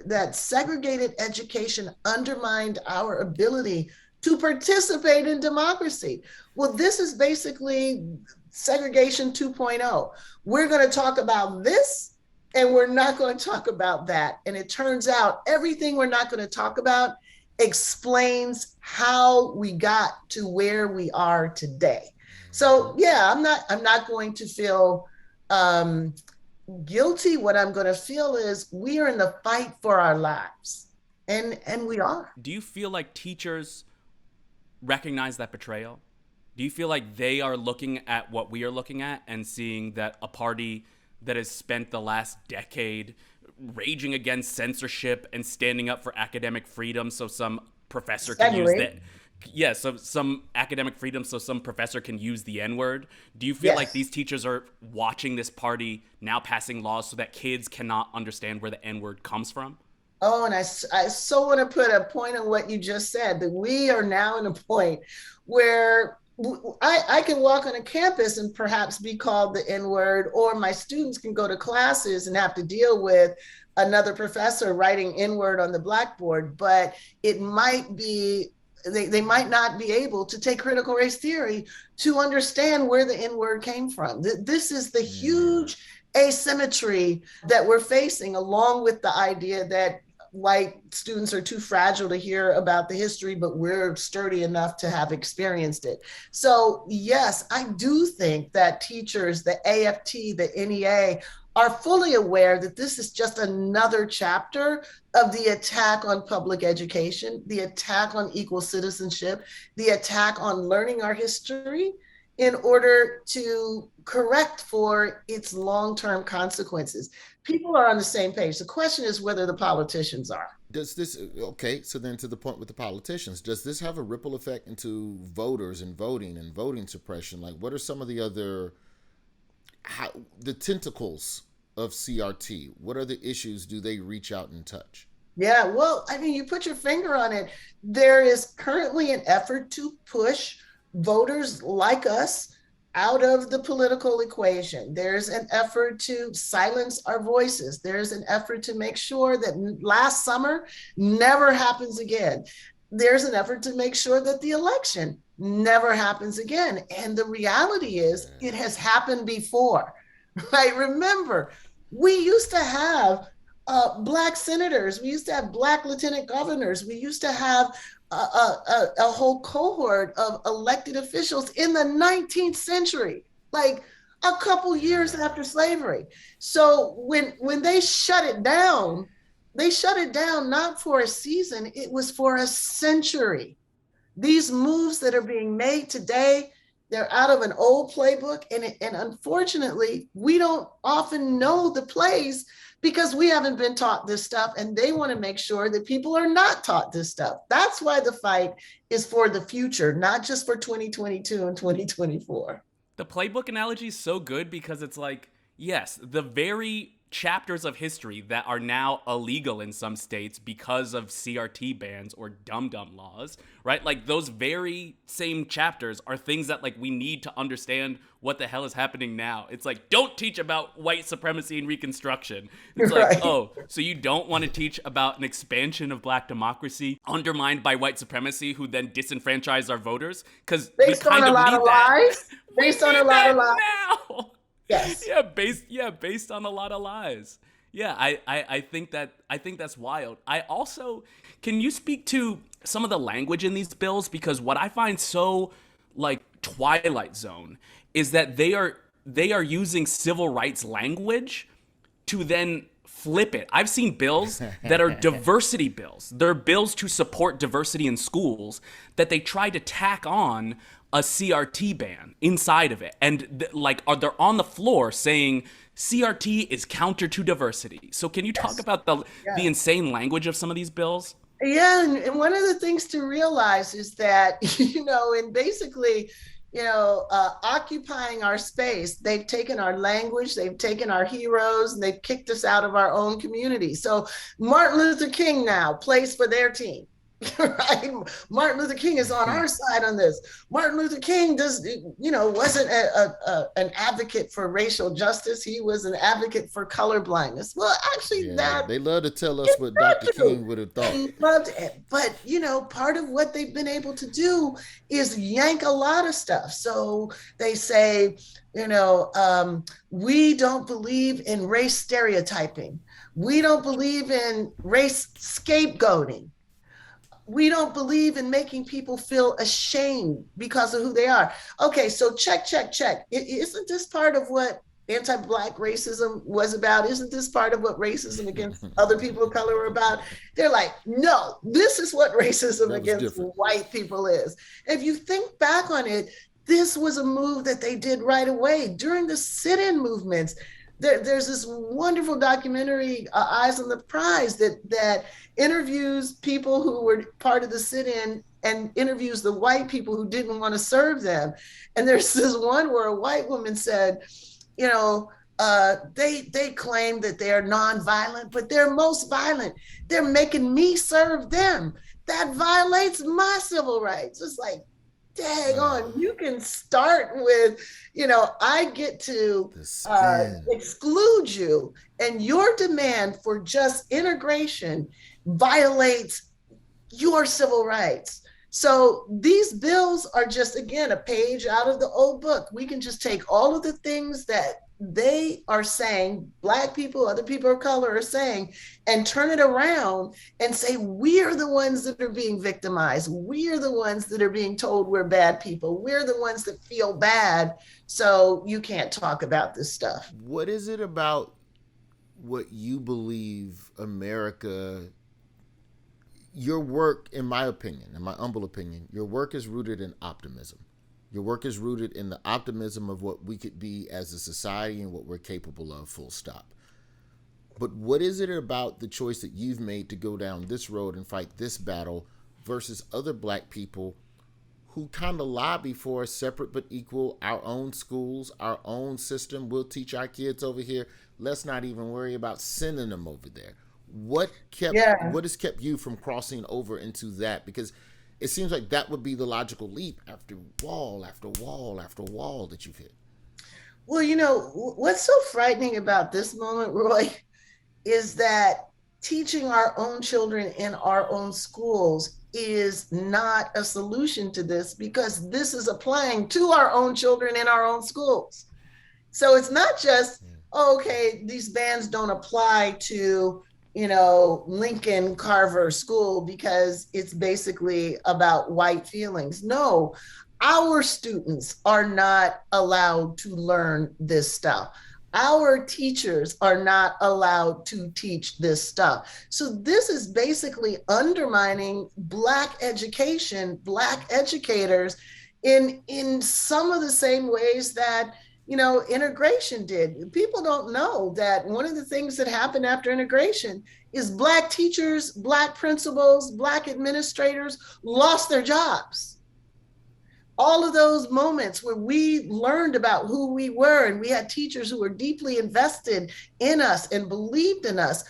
I: that segregated education undermined our ability to participate in democracy. Well, this is basically segregation 2.0. We're going to talk about this, and we're not going to talk about that. And it turns out everything we're not going to talk about explains how we got to where we are today. So yeah, I'm not going to feel guilty. What I'm going to feel is we are in the fight for our lives, and we are.
N: Do you feel like teachers recognize that betrayal? Do you feel like they are looking at what we are looking at and seeing that a party that has spent the last decade raging against censorship and standing up for academic freedom so some professor can use
I: Exactly.
N: that. Yeah, so some academic freedom, so some professor can use the N-word. Do you feel like these teachers are watching this party now passing laws so that kids cannot understand where the N-word comes from?
I: Oh, and I so want to put a point on what you just said, that we are now in a point where I can walk on a campus and perhaps be called the N-word, or my students can go to classes and have to deal with another professor writing N-word on the blackboard, but it might be, they might not be able to take critical race theory to understand where the N-word came from. This is the huge asymmetry that we're facing, along with the idea that white students are too fragile to hear about the history, but we're sturdy enough to have experienced it. So yes, I do think that teachers, the AFT, the NEA, are fully aware that this is just another chapter of the attack on public education, the attack on equal citizenship, the attack on learning our history in order to correct for its long-term consequences. People are on the same page. The question is whether the politicians are.
A: Does this, okay, so then to the point with the politicians, does this have a ripple effect into voters and voting suppression? Like, what are some of the other, the tentacles of CRT? What are the issues do they reach out and touch?
I: Yeah, well, I mean, you put your finger on it. There is currently an effort to push voters like us out of the political equation. There's an effort to silence our voices. There's an effort to make sure that last summer never happens again. There's an effort to make sure that the election never happens again. And the reality is it has happened before, right? Remember, we used to have Black senators. We used to have Black lieutenant governors. We used to have a whole cohort of elected officials in the 19th century, like a couple years after slavery. So when they shut it down not for a season, it was for a century. These moves that are being made today, they're out of an old playbook, and unfortunately, we don't often know the plays because we haven't been taught this stuff, and they want to make sure that people are not taught this stuff. That's why the fight is for the future, not just for 2022 and 2024.
N: The playbook analogy is so good because it's like, yes, the very chapters of history that are now illegal in some states because of CRT bans or dum-dum laws, right? Like those very same chapters are things that like we need to understand what the hell is happening now. It's like, don't teach about white supremacy and Reconstruction. It's
I: Right.
N: like, oh, so you don't want to teach about an expansion of Black democracy undermined by white supremacy who then disenfranchise our voters? Because
I: Based on a lot of lies. Based on a lot of lies.
N: now.
I: Yes.
N: Based on a lot of lies. Yeah, I think that's wild. I also, can you speak to some of the language in these bills? Because what I find so like Twilight Zone is that they are using civil rights language to then flip it. I've seen bills that are diversity bills. They're bills to support diversity in schools that they try to tack on a CRT ban inside of it. And they're on the floor saying CRT is counter to diversity. So can you talk about the insane language of some of these bills?
I: Yeah, and one of the things to realize is that, and basically, occupying our space, they've taken our language, they've taken our heroes, and they've kicked us out of our own community. So Martin Luther King now plays for their team. Right? Martin Luther King is on our side on this. Martin Luther King wasn't an advocate for racial justice. He was an advocate for color blindness. Well, actually,
A: they love to tell us what Dr. King would have thought.
I: He loved it. But part of what they've been able to do is yank a lot of stuff. So they say, we don't believe in race stereotyping. We don't believe in race scapegoating. We don't believe in making people feel ashamed because of who they are. Okay, so check. Isn't this part of what anti-Black racism was about? Isn't this part of what racism against other people of color were about? They're like, no, this is what racism against white people is. If you think back on it, this was a move that they did right away during the sit-in movements. There's this wonderful documentary, Eyes on the Prize, that interviews people who were part of the sit-in and interviews the white people who didn't want to serve them. And there's this one where a white woman said, you know, they claim that they're nonviolent, but they're most violent. They're making me serve them. That violates my civil rights. It's like, dang on, you can start with, you know, I get to exclude you, and your demand for just integration violates your civil rights. So these bills are just, again, a page out of the old book. We can just take all of the things that they are saying, Black people, other people of color are saying, and turn it around and say, we're the ones that are being victimized. We're the ones that are being told we're bad people. We're the ones that feel bad. So you can't talk about this stuff.
A: What is it about what you believe America, your work, in my opinion, in my humble opinion, your work is rooted in optimism. Your work is rooted in the optimism of what we could be as a society and what we're capable of, full stop. But what is it about the choice that you've made to go down this road and fight this battle versus other Black people who kind of lobby for a separate but equal, our own schools, our own system? We'll teach our kids over here. Let's not even worry about sending them over there. What has kept you from crossing over into that? Because it seems like that would be the logical leap after wall after wall after wall that you've hit.
I: Well, you know, what's so frightening about this moment, Roy, is that teaching our own children in our own schools is not a solution to this, because this is applying to our own children in our own schools. So it's not just, okay, these bans don't apply to, you know, Lincoln Carver School because it's basically about white feelings. No, our students are not allowed to learn this stuff. Our teachers are not allowed to teach this stuff. So this is basically undermining Black education, Black educators in some of the same ways that, you know, integration did. People don't know that one of the things that happened after integration is Black teachers, Black principals, Black administrators lost their jobs. All of those moments where we learned about who we were and we had teachers who were deeply invested in us and believed in us,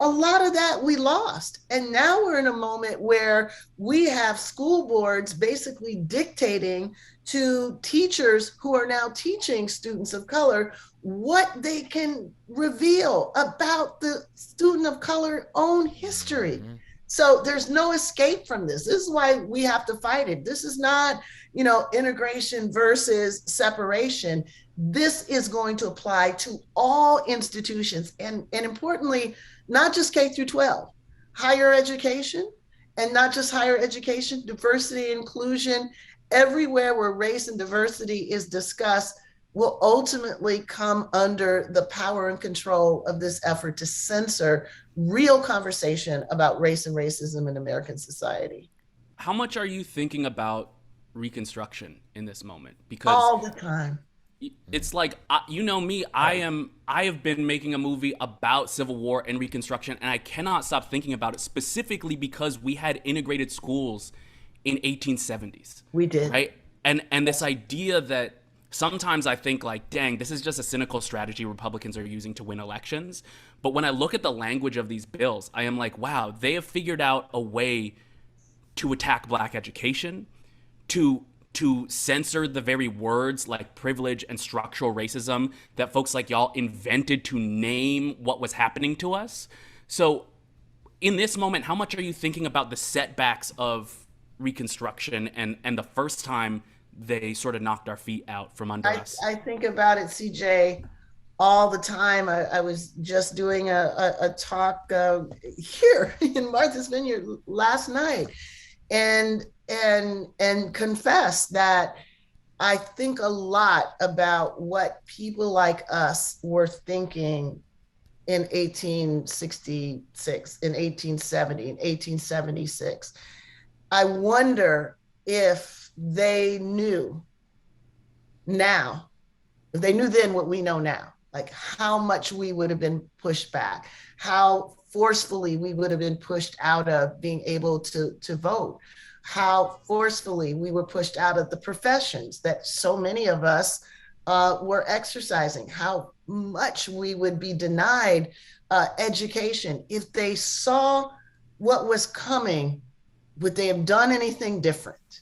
I: a lot of that we lost. And now we're in a moment where we have school boards basically dictating to teachers who are now teaching students of color what they can reveal about the student of color own history. So there's no escape from this. This is why we have to fight it. This is not, you know, integration versus separation. This is going to apply to all institutions, and importantly, not just K through 12, higher education, and not just higher education, diversity, inclusion, everywhere where race and diversity is discussed will ultimately come under the power and control of this effort to censor real conversation about race and racism in American society.
N: How much are you thinking about Reconstruction in this moment? Because
I: all the time.
N: It's like, you know me, I have been making a movie about Civil War and Reconstruction, and I cannot stop thinking about it, specifically because we had integrated schools in 1870s.
I: We did.
N: Right? And this idea that sometimes I think like, dang, this is just a cynical strategy Republicans are using to win elections. But when I look at the language of these bills, I am like, wow, they have figured out a way to attack Black education, to censor the very words like privilege and structural racism that folks like y'all invented to name what was happening to us. So in this moment, how much are you thinking about the setbacks of Reconstruction and the first time they sort of knocked our feet out from under us?
I: I think about it, CJ, all the time. I was just doing a talk here in Martha's Vineyard last night, and confess that I think a lot about what people like us were thinking in 1866, in 1870, in 1876. I wonder if they knew now, if they knew then what we know now, like how much we would have been pushed back, how forcefully we would have been pushed out of being able to vote, how forcefully we were pushed out of the professions that so many of us were exercising, how much we would be denied education. If they saw what was coming, would they have done anything different?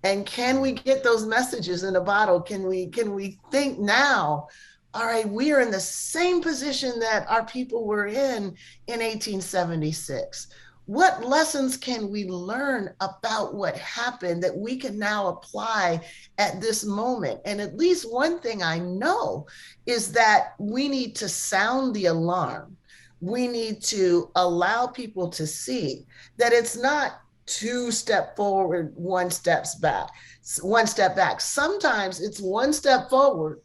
I: And can we get those messages in a bottle? Can we think now, all right, we are in the same position that our people were in 1876. What lessons can we learn about what happened that we can now apply at this moment? And at least one thing I know is that we need to sound the alarm. We need to allow people to see that it's not 2 steps forward, 1 step back. Sometimes it's 1 step forward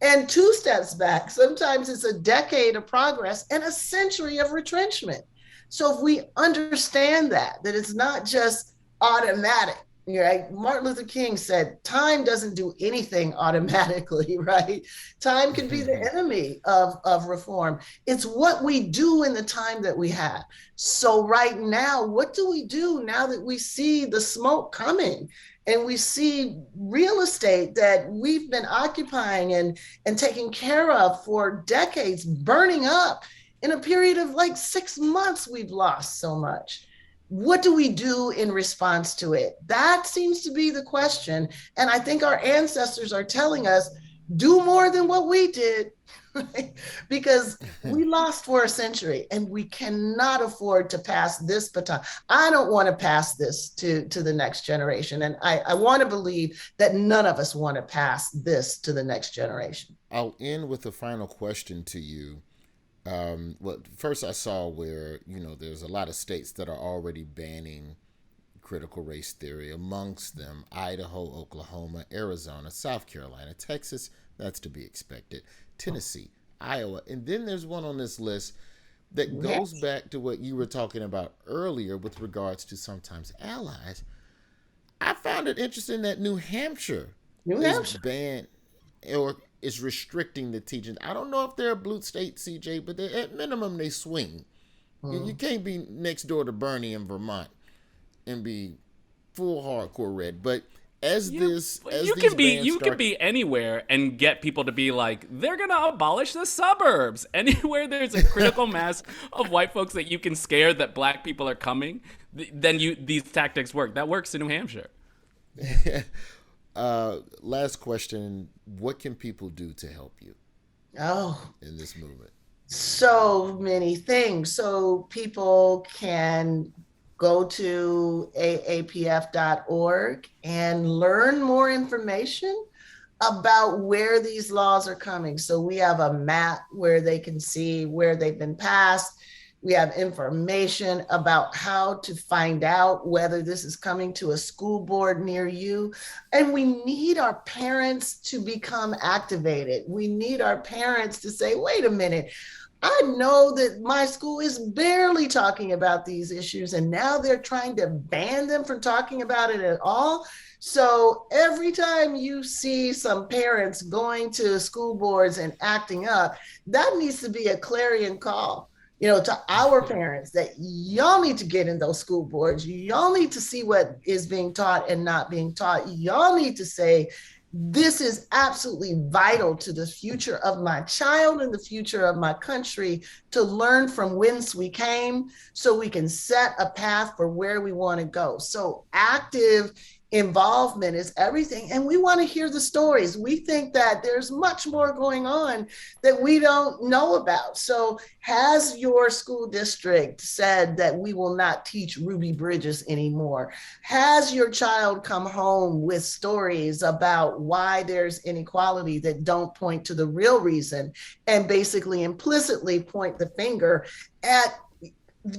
I: and 2 steps back. Sometimes it's a decade of progress and a century of retrenchment. So if we understand that it's not just automatic, right? Martin Luther King said, time doesn't do anything automatically, right? Time can be the enemy of reform. It's what we do in the time that we have. So right now, what do we do now that we see the smoke coming and we see real estate that we've been occupying and taking care of for decades burning up? In a period of like 6 months, we've lost so much. What do we do in response to it? That seems to be the question. And I think our ancestors are telling us, do more than what we did, right? Because we lost for a century and we cannot afford to pass this baton. I don't want to pass this to the next generation. And I want to believe that none of us want to pass this to the next generation.
A: I'll end with a final question to you. Well, first I saw where, there's a lot of states that are already banning critical race theory, amongst them Idaho, Oklahoma, Arizona, South Carolina, Texas, that's to be expected, Tennessee, Iowa. And then there's one on this list that goes back to what you were talking about earlier with regards to sometimes allies. I found it interesting that New Hampshire is banned or is restricting the teaching. I don't know if they're a blue state, CJ, but at minimum they swing. You can't be next door to Bernie in Vermont and be full hardcore red. But you
N: can be anywhere and get people to be like, they're gonna abolish the suburbs. Anywhere there's a critical mass of white folks that you can scare that black people are coming, then these tactics work. That works in New Hampshire.
A: Last question, what can people do to help you in this movement?
I: So many things. So people can go to aapf.org and learn more information about where these laws are coming. So we have a map where they can see where they've been passed. We have information about how to find out whether this is coming to a school board near you. And we need our parents to become activated. We need our parents to say, wait a minute, I know that my school is barely talking about these issues, and now they're trying to ban them from talking about it at all. So every time you see some parents going to school boards and acting up, that needs to be a clarion call, to our parents, that y'all need to get in those school boards. Y'all need to see what is being taught and not being taught. Y'all need to say, this is absolutely vital to the future of my child and the future of my country, to learn from whence we came so we can set a path for where we want to go. So active involvement is everything. And we want to hear the stories. We think that there's much more going on that we don't know about. So has your school district said that we will not teach Ruby Bridges anymore? Has your child come home with stories about why there's inequality that don't point to the real reason and basically implicitly point the finger at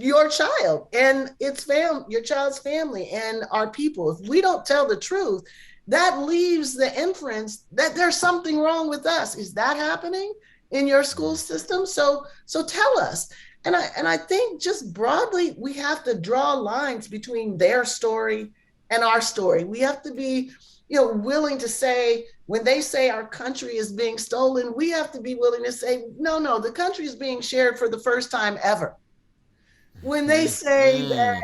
I: your child and your child's family and our people? If we don't tell the truth, that leaves the inference that there's something wrong with us. Is that happening in your school system? So tell us. And I think just broadly, we have to draw lines between their story and our story. We have to be willing to say, when they say our country is being stolen, we have to be willing to say, no, the country is being shared for the first time ever. When they say that,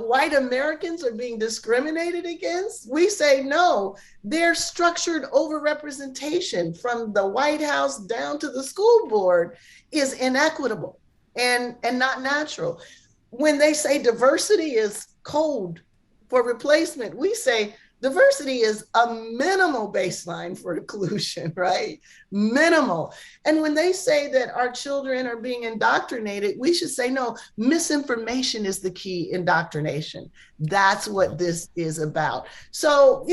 I: white Americans are being discriminated against, we say, no, their structured overrepresentation from the White House down to the school board is inequitable and not natural. When they say diversity is code for replacement, we say diversity is a minimal baseline for inclusion, right? Minimal. And when they say that our children are being indoctrinated, we should say, no, misinformation is the key indoctrination. That's what this is about. So,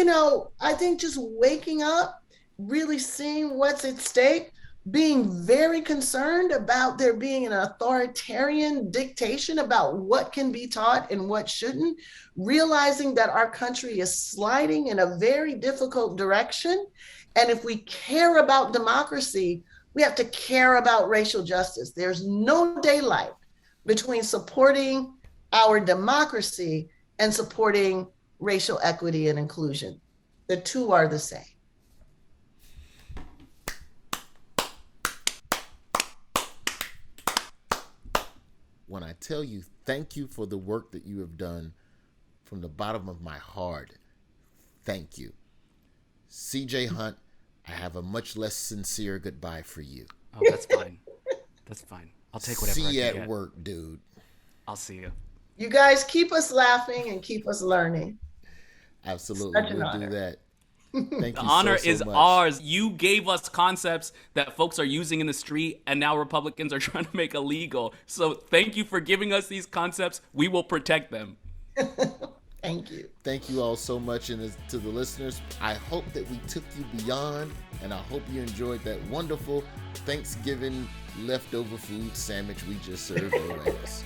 I: I think just waking up, really seeing what's at stake, being very concerned about there being an authoritarian dictation about what can be taught and what shouldn't, realizing that our country is sliding in a very difficult direction. And if we care about democracy, we have to care about racial justice. There's no daylight between supporting our democracy and supporting racial equity and inclusion. The two are the same.
A: When I tell you thank you for the work that you have done from the bottom of my heart, thank you. CJ Hunt, I have a much less sincere goodbye for you.
N: Oh, that's fine. That's fine. I'll take whatever I can
A: See you
N: get.
A: at work, dude.
N: I'll see you.
I: You guys keep us laughing and keep us learning.
A: Absolutely,
I: Such an
A: we'll
I: honor.
A: do that. Thank
N: The
A: you
N: honor
A: so
N: is
A: much.
N: ours. You gave us concepts that folks are using in the street, and now Republicans are trying to make illegal. So thank you for giving us these concepts. We will protect them.
I: Thank you.
A: Thank you all so much. And to the listeners, I hope that we took you beyond, and I hope you enjoyed that wonderful Thanksgiving leftover food sandwich we just served your ass.